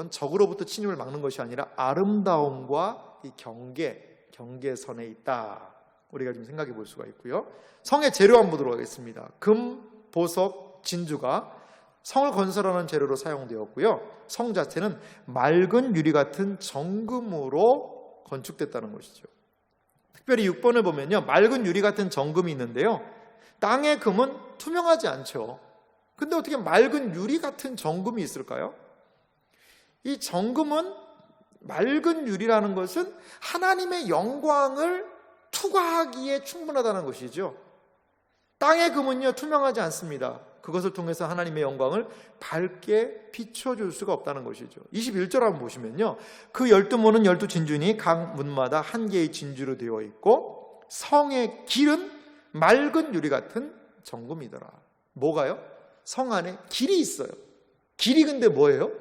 적으로부터 침입을 막는 것이 아니라 아름다움과 이 경계선에 있다. 우리가 좀 생각해 볼 수가 있고요. 성의 재료 한번 보도록 하겠습니다. 금, 보석, 진주가 성을 건설하는 재료로 사용되었고요. 성 자체는 맑은 유리 같은 정금으로 건축됐다는 것이죠. 특별히 6번을 보면요, 맑은 유리 같은 정금이 있는데요, 땅의 금은 투명하지 않죠. 근데 어떻게 맑은 유리 같은 정금이 있을까요? 이 정금은, 맑은 유리라는 것은 하나님의 영광을 투과하기에 충분하다는 것이죠. 땅의 금은요, 투명하지 않습니다. 그것을 통해서 하나님의 영광을 밝게 비춰줄 수가 없다는 것이죠. 21절 한번 보시면요, 그 12문은 12진주니 각 문마다 한 개의 진주로 되어 있고 성의 길은 맑은 유리 같은 정금이더라. 뭐가요? 성 안에 길이 있어요. 길이 근데 뭐예요?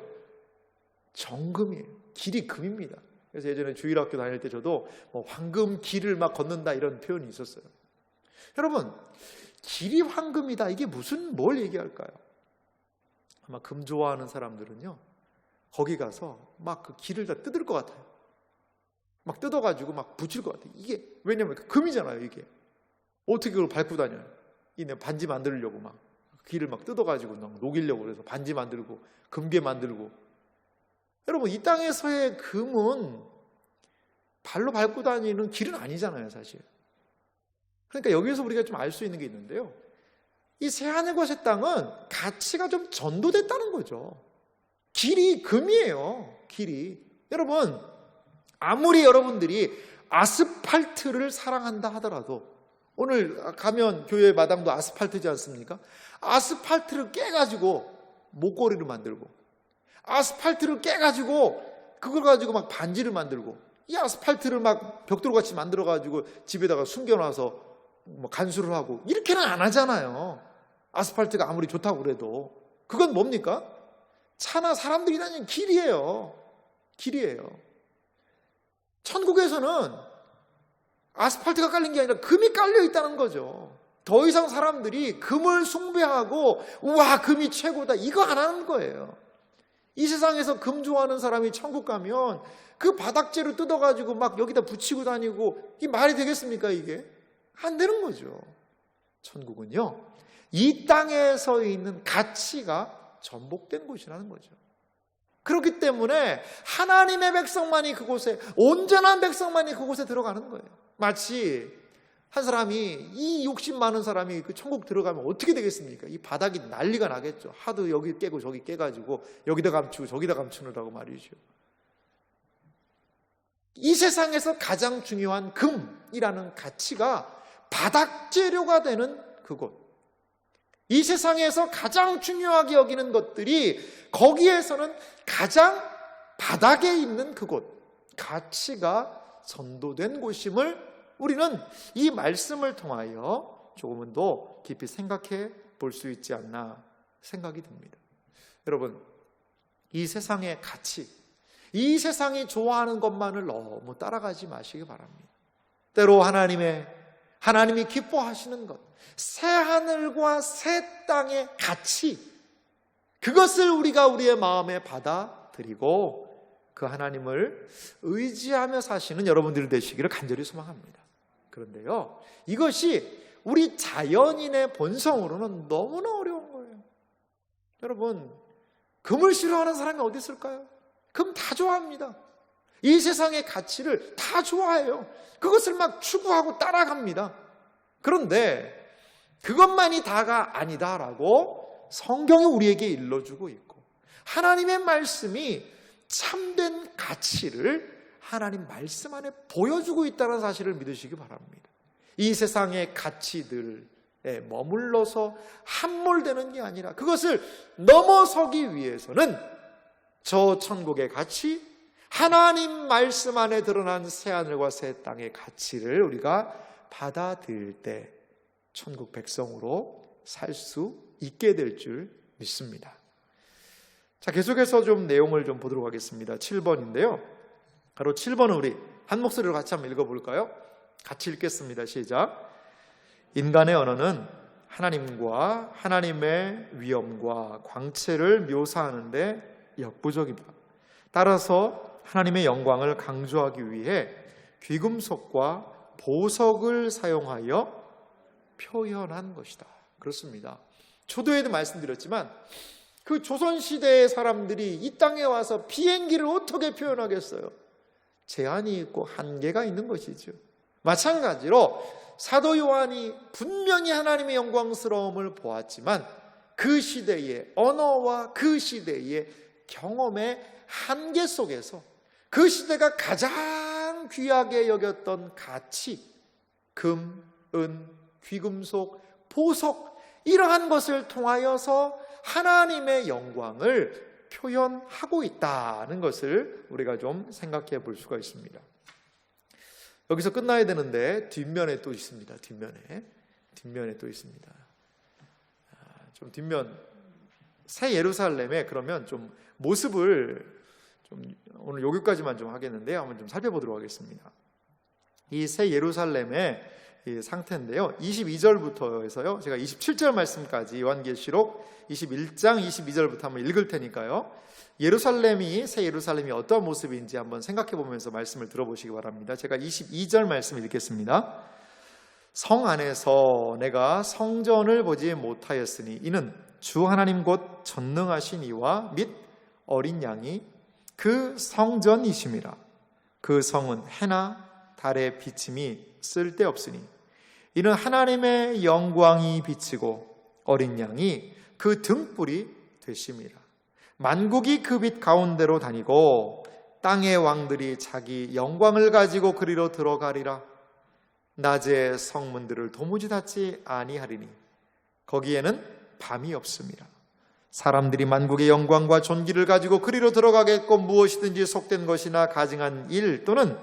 정금이에요. 길이 금입니다. 그래서 예전에 주일학교 다닐 때 저도 황금 길을 막 걷는다 이런 표현이 있었어요. 여러분, 길이 황금이다, 이게 뭘 얘기할까요? 아마 금 좋아하는 사람들은요, 거기 가서 막 그 길을 다 뜯을 것 같아요. 막 뜯어가지고 막 붙일 것 같아요. 이게 왜냐면 금이잖아요. 이게 어떻게 그걸 밟고 다녀요? 이 반지 만들려고 막 길을 막 뜯어가지고 막 녹이려고 그래서 반지 만들고 금괴 만들고. 여러분, 이 땅에서의 금은 발로 밟고 다니는 길은 아니잖아요, 사실. 그러니까 여기서 우리가 좀 알 수 있는 게 있는데요, 이 새하늘과 땅은 가치가 좀 전도됐다는 거죠. 길이 금이에요. 길이. 여러분, 아무리 여러분들이 아스팔트를 사랑한다 하더라도, 오늘 가면 교회 마당도 아스팔트지 않습니까? 아스팔트를 깨가지고 목걸이를 만들고, 아스팔트를 깨가지고 그걸 가지고 막 반지를 만들고, 이 아스팔트를 막 벽돌같이 만들어가지고 집에다가 숨겨놔서 간수를 하고, 이렇게는 안 하잖아요. 아스팔트가 아무리 좋다고 그래도. 그건 뭡니까? 차나 사람들이 다니는 길이에요. 길이에요. 천국에서는 아스팔트가 깔린 게 아니라 금이 깔려 있다는 거죠. 더 이상 사람들이 금을 숭배하고 우와 금이 최고다, 이거 안 하는 거예요. 이 세상에서 금 좋아하는 사람이 천국 가면 그 바닥재로 뜯어가지고 막 여기다 붙이고 다니고, 이게 말이 되겠습니까? 이게 안 되는 거죠. 천국은요, 이 땅에서 있는 가치가 전복된 곳이라는 거죠. 그렇기 때문에 하나님의 백성만이 그곳에, 온전한 백성만이 그곳에 들어가는 거예요. 마치 한 사람이, 이 욕심 많은 사람이 그 천국 들어가면 어떻게 되겠습니까? 이 바닥이 난리가 나겠죠. 하도 여기 깨고 저기 깨가지고 여기다 감추고 저기다 감추느라고 말이죠. 이 세상에서 가장 중요한 금이라는 가치가 바닥 재료가 되는 그곳, 이 세상에서 가장 중요하게 여기는 것들이 거기에서는 가장 바닥에 있는 그곳, 가치가 전도된 곳임을 우리는 이 말씀을 통하여 조금은 더 깊이 생각해 볼 수 있지 않나 생각이 듭니다. 여러분, 이 세상의 가치, 이 세상이 좋아하는 것만을 너무 따라가지 마시기 바랍니다. 때로 하나님이 기뻐하시는 것, 새 하늘과 새 땅의 가치, 그것을 우리가 우리의 마음에 받아들이고 그 하나님을 의지하며 사시는 여러분들이 되시기를 간절히 소망합니다. 그런데요, 이것이 우리 자연인의 본성으로는 너무나 어려운 거예요. 여러분, 금을 싫어하는 사람이 어디 있을까요? 금 다 좋아합니다. 이 세상의 가치를 다 좋아해요. 그것을 막 추구하고 따라갑니다. 그런데 그것만이 다가 아니다라고 성경이 우리에게 일러주고 있고, 하나님의 말씀이 참된 가치를 하나님 말씀 안에 보여주고 있다는 사실을 믿으시기 바랍니다. 이 세상의 가치들에 머물러서 함몰되는 게 아니라 그것을 넘어서기 위해서는 저 천국의 가치, 하나님 말씀 안에 드러난 새하늘과 새 땅의 가치를 우리가 받아들일 때 천국 백성으로 살 수 있게 될 줄 믿습니다. 자, 계속해서 좀 내용을 좀 보도록 하겠습니다. 7번인데요. 바로 7번은 우리 한 목소리로 같이 한번 읽어볼까요? 같이 읽겠습니다. 시작. 인간의 언어는 하나님과 하나님의 위엄과 광채를 묘사하는데 역부족이다. 따라서 하나님의 영광을 강조하기 위해 귀금속과 보석을 사용하여 표현한 것이다. 그렇습니다. 초도에도 말씀드렸지만 그 조선시대의 사람들이 이 땅에 와서 비행기를 어떻게 표현하겠어요? 제한이 있고 한계가 있는 것이죠. 마찬가지로 사도 요한이 분명히 하나님의 영광스러움을 보았지만 그 시대의 언어와 그 시대의 경험의 한계 속에서 그 시대가 가장 귀하게 여겼던 가치, 금, 은, 귀금속, 보석, 이러한 것을 통하여서 하나님의 영광을 표현하고 있다는 것을 우리가 좀 생각해 볼 수가 있습니다. 여기서 끝나야 되는데 뒷면에 또 있습니다. 뒷면에 또 있습니다. 좀 뒷면, 새 예루살렘에 그러면 좀 모습을 좀 오늘 여기까지만 좀 하겠는데요. 한번 좀 살펴보도록 하겠습니다. 이 새 예루살렘의 이 상태인데요. 22절부터 해서요. 제가 27절 말씀까지 요한계시록 21장 22절부터 한번 읽을 테니까요. 새 예루살렘이 어떤 모습인지 한번 생각해 보면서 말씀을 들어보시기 바랍니다. 제가 22절 말씀 읽겠습니다. 성 안에서 내가 성전을 보지 못하였으니 이는 주 하나님 곧 전능하신 이와 및 어린 양이 그 성전이심이라. 그 성은 해나 달의 비침이 쓸데없으니 이는 하나님의 영광이 비치고 어린 양이 그 등불이 되심이라. 만국이 그 빛 가운데로 다니고 땅의 왕들이 자기 영광을 가지고 그리로 들어가리라. 낮에 성문들을 도무지 닫지 아니하리니 거기에는 밤이 없음이라. 사람들이 만국의 영광과 존귀를 가지고 그리로 들어가겠고 무엇이든지 속된 것이나 가증한 일 또는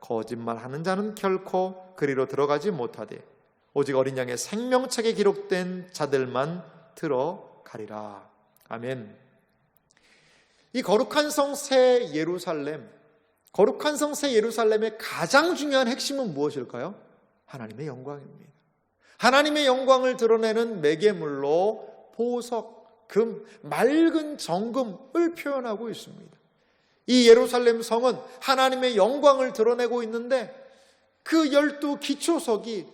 거짓말하는 자는 결코 그리로 들어가지 못하되 오직 어린 양의 생명책에 기록된 자들만 들어가리라. 아멘. 이 거룩한 성 새 예루살렘, 거룩한 성 새 예루살렘의 가장 중요한 핵심은 무엇일까요? 하나님의 영광입니다. 하나님의 영광을 드러내는 매개물로 보석, 금, 맑은 정금을 표현하고 있습니다. 이 예루살렘 성은 하나님의 영광을 드러내고 있는데 그 12 기초석이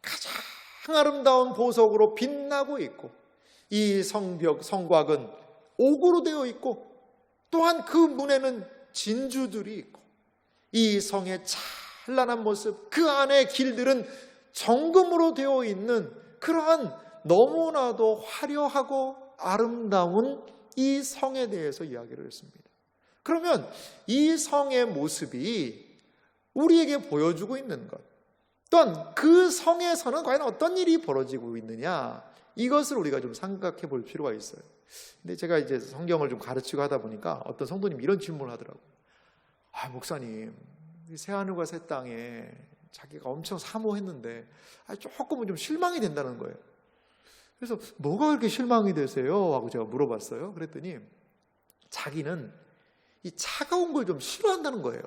가장 아름다운 보석으로 빛나고 있고 이 성벽, 성곽은 옥으로 되어 있고 또한 그 문에는 진주들이 있고 이 성의 찬란한 모습, 그 안의 길들은 정금으로 되어 있는 그러한 너무나도 화려하고 아름다운 이 성에 대해서 이야기를 했습니다. 그러면 이 성의 모습이 우리에게 보여주고 있는 것, 또한 그 성에서는 과연 어떤 일이 벌어지고 있느냐, 이것을 우리가 좀 생각해 볼 필요가 있어요. 근데 제가 이제 성경을 좀 가르치고 하다 보니까 어떤 성도님이 이런 질문을 하더라고요. 목사님, 새하늘과 새 땅에 자기가 엄청 사모했는데 조금은 좀 실망이 된다는 거예요. 그래서 뭐가 그렇게 실망이 되세요? 하고 제가 물어봤어요. 그랬더니 자기는 이 차가운 걸 좀 싫어한다는 거예요.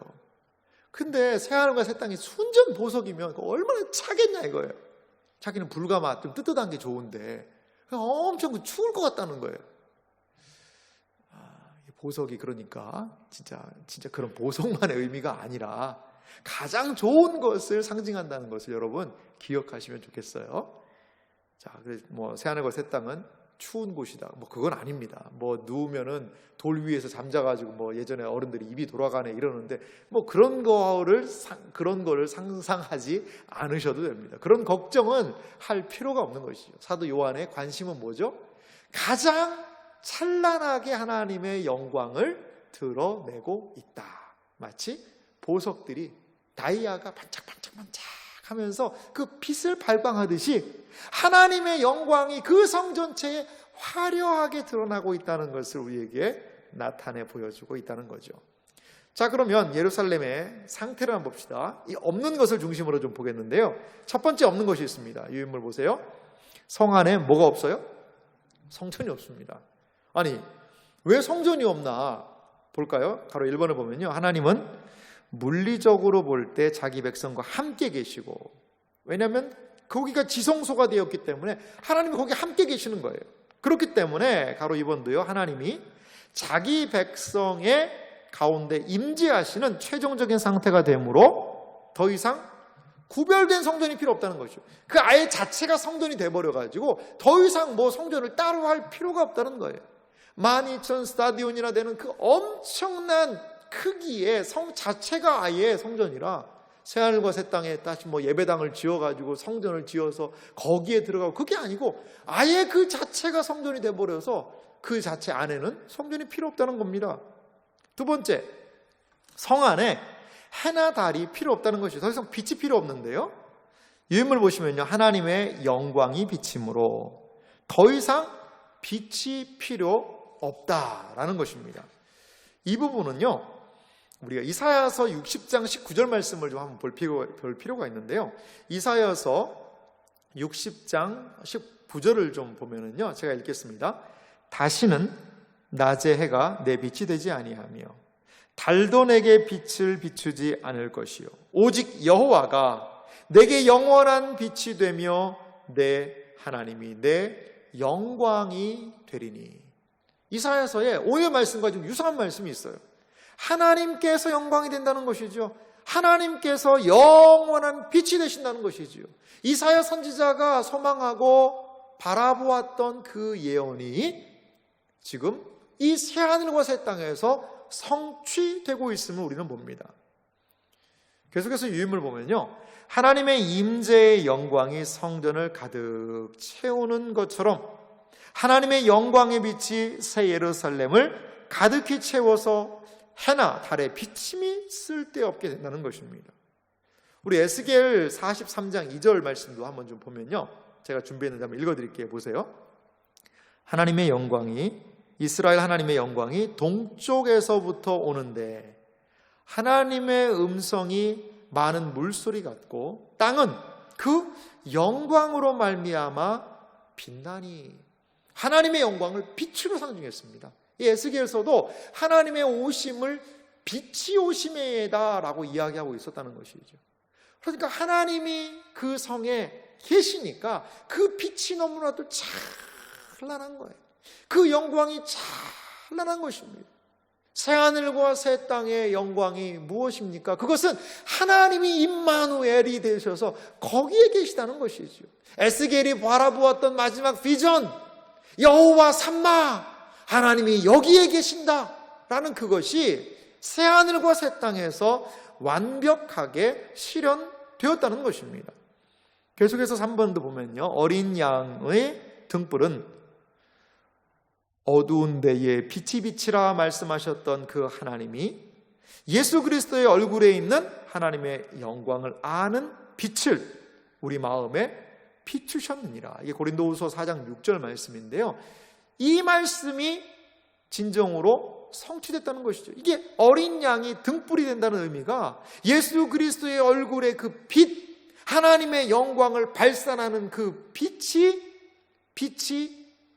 근데 새하늘과 새 땅이 순전 보석이면 얼마나 차겠냐 이거예요. 자기는 불가마 좀 뜨뜻한 게 좋은데 엄청 추울 것 같다는 거예요. 보석이 그러니까 진짜 그런 보석만의 의미가 아니라 가장 좋은 것을 상징한다는 것을 여러분 기억하시면 좋겠어요. 자, 그래서 새하늘과 새 땅은 추운 곳이다. 그건 아닙니다. 누우면은 돌 위에서 잠자가지고 예전에 어른들이 입이 돌아가네 이러는데 그런 거를 상상하지 않으셔도 됩니다. 그런 걱정은 할 필요가 없는 것이죠. 사도 요한의 관심은 뭐죠? 가장 찬란하게 하나님의 영광을 드러내고 있다. 마치 보석들이 다이아가 반짝반짝반짝 하면서 그 빛을 발광하듯이 하나님의 영광이 그 성 전체에 화려하게 드러나고 있다는 것을 우리에게 나타내 보여주고 있다는 거죠. 자, 그러면 예루살렘의 상태를 한번 봅시다. 이 없는 것을 중심으로 좀 보겠는데요. 첫 번째 없는 것이 있습니다. 유인물 보세요. 성 안에 뭐가 없어요? 성전이 없습니다. 아니, 왜 성전이 없나 볼까요? 바로 1번을 보면요. 하나님은 물리적으로 볼 때 자기 백성과 함께 계시고, 왜냐하면 거기가 지성소가 되었기 때문에 하나님이 거기 함께 계시는 거예요. 그렇기 때문에 가로 2번도요. 하나님이 자기 백성의 가운데 임재하시는 최종적인 상태가 되므로 더 이상 구별된 성전이 필요 없다는 것이죠. 그 아예 자체가 성전이 돼버려가지고 더 이상 성전을 따로 할 필요가 없다는 거예요. 12,000 스타디온이나 되는 그 엄청난 크기의 성 자체가 아예 성전이라 새하늘과 새 땅에 다시 예배당을 지어가지고 성전을 지어서 거기에 들어가고 그게 아니고 아예 그 자체가 성전이 돼버려서 그 자체 안에는 성전이 필요 없다는 겁니다. 두 번째, 성 안에 해나 달이 필요 없다는 것이 더 이상 빛이 필요 없는데요. 유인물 보시면요. 하나님의 영광이 비침으로 더 이상 빛이 필요 없다라는 것입니다. 이 부분은요. 우리가 이사야서 60장 19절 말씀을 좀 한번 볼 필요가 있는데요. 이사야서 60장 19절을 좀 보면은요. 제가 읽겠습니다. 다시는 낮의 해가 내 빛이 되지 아니하며 달도 내게 빛을 비추지 않을 것이요 오직 여호와가 내게 영원한 빛이 되며 내 하나님이 내 영광이 되리니. 이사야서에 오늘 말씀과 좀 유사한 말씀이 있어요. 하나님께서 영광이 된다는 것이죠. 하나님께서 영원한 빛이 되신다는 것이지요. 이사야 선지자가 소망하고 바라보았던 그 예언이 지금 이 새하늘과 새 땅에서 성취되고 있음을 우리는 봅니다. 계속해서 유인물 보면요. 하나님의 임재의 영광이 성전을 가득 채우는 것처럼 하나님의 영광의 빛이 새 예루살렘을 가득히 채워서 해나 달의 비침이 쓸데없게 된다는 것입니다. 우리 에스겔 43장 2절 말씀도 한번 좀 보면요. 제가 준비했는데 한번 읽어드릴게요. 보세요. 하나님의 영광이 이스라엘 하나님의 영광이 동쪽에서부터 오는데 하나님의 음성이 많은 물소리 같고 땅은 그 영광으로 말미암아 빛나니. 하나님의 영광을 빛으로 상징했습니다. 이 에스겔서도 하나님의 오심을 빛이 오심에다라고 이야기하고 있었다는 것이죠. 그러니까 하나님이 그 성에 계시니까 그 빛이 너무나도 찬란한 거예요. 그 영광이 찬란한 것입니다. 새하늘과 새 땅의 영광이 무엇입니까? 그것은 하나님이 임마누엘이 되셔서 거기에 계시다는 것이죠. 에스겔이 바라보았던 마지막 비전, 여호와 삼마, 하나님이 여기에 계신다라는 그것이 새하늘과 새 땅에서 완벽하게 실현되었다는 것입니다. 계속해서 3번도 보면요. 어린 양의 등불은 어두운 데에 빛이 비치라 말씀하셨던 그 하나님이 예수 그리스도의 얼굴에 있는 하나님의 영광을 아는 빛을 우리 마음에 비추셨느니라. 이게 고린도후서 4장 6절 말씀인데요. 이 말씀이 진정으로 성취됐다는 것이죠. 이게 어린 양이 등불이 된다는 의미가 예수 그리스도의 얼굴의 그 빛, 하나님의 영광을 발산하는 그 빛이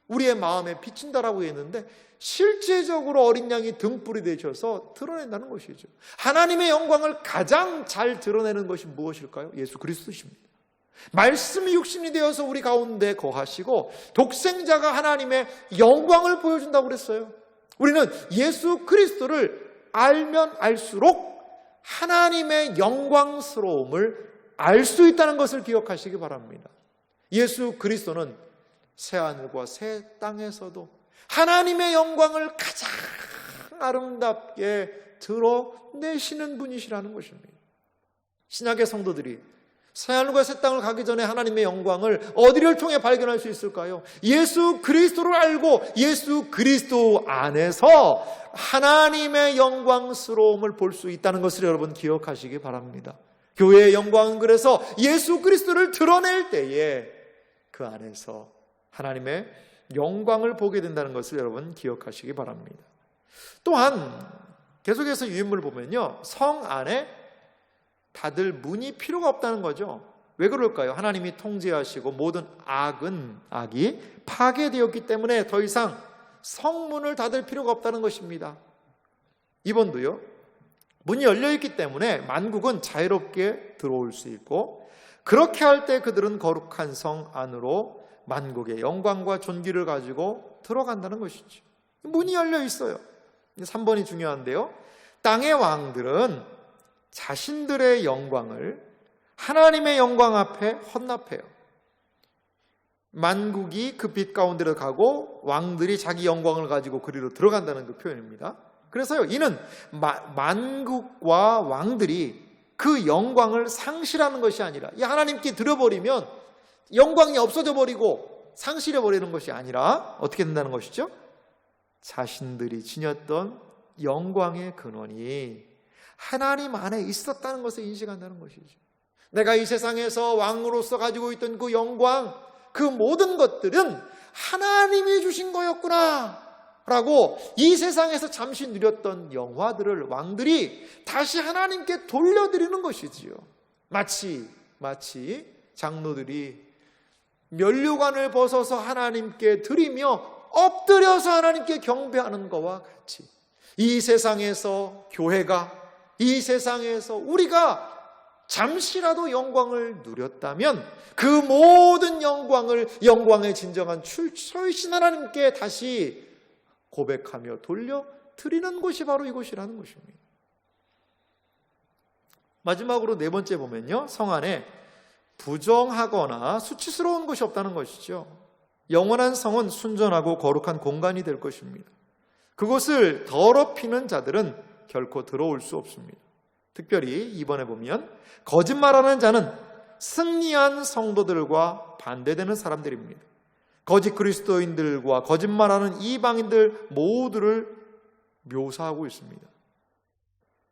우리의 마음에 비친다라고 했는데 실제적으로 어린 양이 등불이 되셔서 드러낸다는 것이죠. 하나님의 영광을 가장 잘 드러내는 것이 무엇일까요? 예수 그리스도십니다. 말씀이 육신이 되어서 우리 가운데 거하시고 독생자가 하나님의 영광을 보여준다고 그랬어요. 우리는 예수 그리스도를 알면 알수록 하나님의 영광스러움을 알 수 있다는 것을 기억하시기 바랍니다. 예수 그리스도는 새하늘과 새 땅에서도 하나님의 영광을 가장 아름답게 드러내시는 분이시라는 것입니다. 신약의 성도들이 새하늘과 새 땅을 가기 전에 하나님의 영광을 어디를 통해 발견할 수 있을까요? 예수 그리스도를 알고 예수 그리스도 안에서 하나님의 영광스러움을 볼 수 있다는 것을 여러분 기억하시기 바랍니다. 교회의 영광은 그래서 예수 그리스도를 드러낼 때에 그 안에서 하나님의 영광을 보게 된다는 것을 여러분 기억하시기 바랍니다. 또한 계속해서 유인물을 보면요, 성 안에 다들 문이 필요가 없다는 거죠. 왜 그럴까요? 하나님이 통제하시고 모든 악이 파괴되었기 때문에 더 이상 성문을 닫을 필요가 없다는 것입니다. 이번도요, 문이 열려있기 때문에 만국은 자유롭게 들어올 수 있고, 그렇게 할 때 그들은 거룩한 성 안으로 만국의 영광과 존귀를 가지고 들어간다는 것이죠. 문이 열려 있어요. 3번이 중요한데요, 땅의 왕들은 자신들의 영광을 하나님의 영광 앞에 헌납해요. 만국이 그 빛 가운데로 가고 왕들이 자기 영광을 가지고 그리로 들어간다는 그 표현입니다. 그래서요, 이는 만국과 왕들이 그 영광을 상실하는 것이 아니라, 이 하나님께 드려버리면 영광이 없어져 버리고 상실해 버리는 것이 아니라 어떻게 된다는 것이죠? 자신들이 지녔던 영광의 근원이 하나님 안에 있었다는 것을 인식한다는 것이죠. 내가 이 세상에서 왕으로서 가지고 있던 그 영광, 그 모든 것들은 하나님이 주신 거였구나 라고 이 세상에서 잠시 누렸던 영화들을 왕들이 다시 하나님께 돌려드리는 것이지요. 마치 장로들이 면류관을 벗어서 하나님께 드리며 엎드려서 하나님께 경배하는 것과 같이, 이 세상에서 교회가, 이 세상에서 우리가 잠시라도 영광을 누렸다면 그 모든 영광의 진정한 출처이신 하나님께 다시 고백하며 돌려드리는 것이 바로 이것이라는 것입니다. 마지막으로 네 번째 보면요, 성 안에 부정하거나 수치스러운 것이 없다는 것이죠. 영원한 성은 순전하고 거룩한 공간이 될 것입니다. 그곳을 더럽히는 자들은 결코 들어올 수 없습니다. 특별히 이번에 보면 거짓말하는 자는 승리한 성도들과 반대되는 사람들입니다. 거짓 그리스도인들과 거짓말하는 이방인들 모두를 묘사하고 있습니다.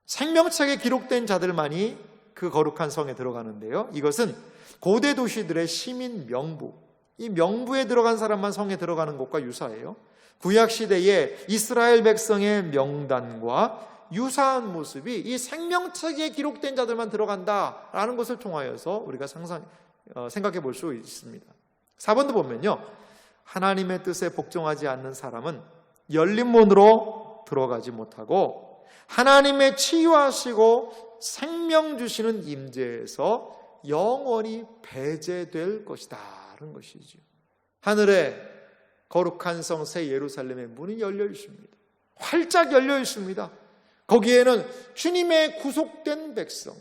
생명책에 기록된 자들만이 그 거룩한 성에 들어가는데요, 이것은 고대 도시들의 시민 명부, 이 명부에 들어간 사람만 성에 들어가는 것과 유사해요. 구약시대의 이스라엘 백성의 명단과 유사한 모습이 이 생명책에 기록된 자들만 들어간다라는 것을 통하여서 우리가 생각해 볼 수 있습니다. 4번도 보면요, 하나님의 뜻에 복종하지 않는 사람은 열린 문으로 들어가지 못하고 하나님의 치유하시고 생명 주시는 임재에서 영원히 배제될 것이다 라는 것이죠. 하늘에 거룩한 성 새 예루살렘의 문이 열려 있습니다. 활짝 열려 있습니다. 거기에는 주님의 구속된 백성,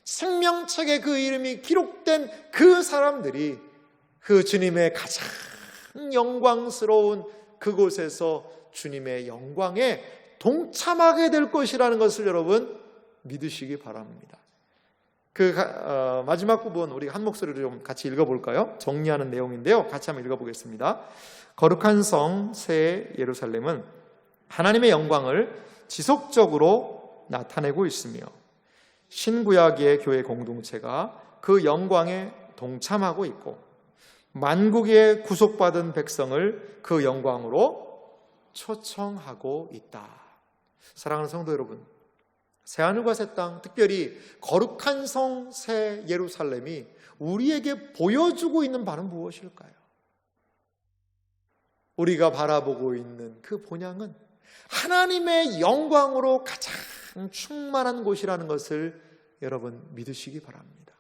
생명책에 그 이름이 기록된 그 사람들이 그 주님의 가장 영광스러운 그곳에서 주님의 영광에 동참하게 될 것이라는 것을 여러분 믿으시기 바랍니다. 마지막 부분 우리 한 목소리로 좀 같이 읽어볼까요? 정리하는 내용인데요, 같이 한번 읽어보겠습니다. 거룩한 성 새 예루살렘은 하나님의 영광을 지속적으로 나타내고 있으며 신구약의 교회 공동체가 그 영광에 동참하고 있고 만국의 구속받은 백성을 그 영광으로 초청하고 있다. 사랑하는 성도 여러분, 새하늘과 새 땅, 특별히 거룩한 성 새 예루살렘이 우리에게 보여주고 있는 바는 무엇일까요? 우리가 바라보고 있는 그 본향은 하나님의 영광으로 가장 충만한 곳이라는 것을 여러분 믿으시기 바랍니다.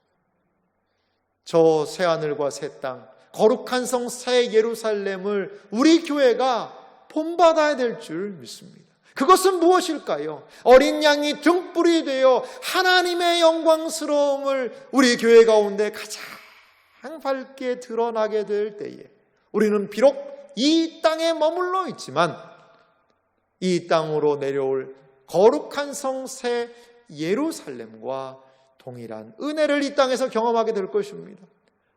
저 새하늘과 새 땅, 거룩한 성 새 예루살렘을 우리 교회가 본받아야 될 줄 믿습니다. 그것은 무엇일까요? 어린 양이 등불이 되어 하나님의 영광스러움을 우리 교회 가운데 가장 밝게 드러나게 될 때에 우리는 비록 이 땅에 머물러 있지만 이 땅으로 내려올 거룩한 성 새 예루살렘과 동일한 은혜를 이 땅에서 경험하게 될 것입니다.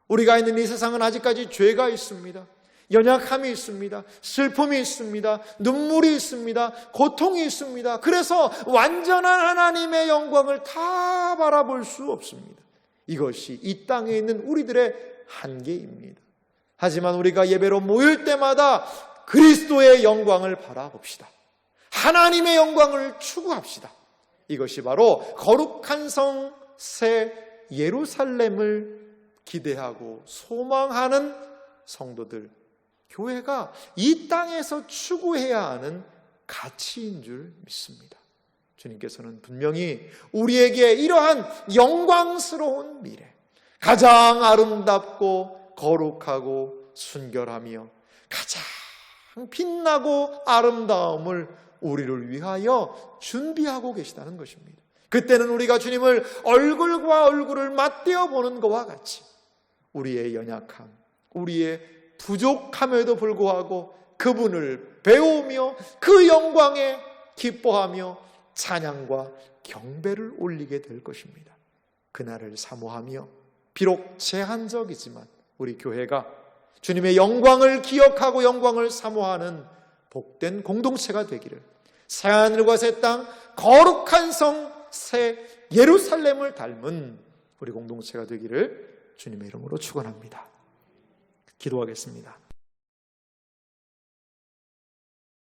우리가 있는 이 세상은 아직까지 죄가 있습니다. 연약함이 있습니다. 슬픔이 있습니다. 눈물이 있습니다. 고통이 있습니다. 그래서 완전한 하나님의 영광을 다 바라볼 수 없습니다. 이것이 이 땅에 있는 우리들의 한계입니다. 하지만 우리가 예배로 모일 때마다 그리스도의 영광을 바라봅시다. 하나님의 영광을 추구합시다. 이것이 바로 거룩한 성 새 예루살렘을 기대하고 소망하는 성도들, 교회가 이 땅에서 추구해야 하는 가치인 줄 믿습니다. 주님께서는 분명히 우리에게 이러한 영광스러운 미래, 가장 아름답고 거룩하고 순결하며 가장 빛나고 아름다움을 우리를 위하여 준비하고 계시다는 것입니다. 그때는 우리가 주님을 얼굴과 얼굴을 맞대어 보는 것과 같이 우리의 연약함, 우리의 부족함에도 불구하고 그분을 배우며 그 영광에 기뻐하며 찬양과 경배를 올리게 될 것입니다. 그날을 사모하며 비록 제한적이지만 우리 교회가 주님의 영광을 기억하고 영광을 사모하는 복된 공동체가 되기를, 새하늘과 새 땅 거룩한 성 새 예루살렘을 닮은 우리 공동체가 되기를 주님의 이름으로 축원합니다. 기도하겠습니다.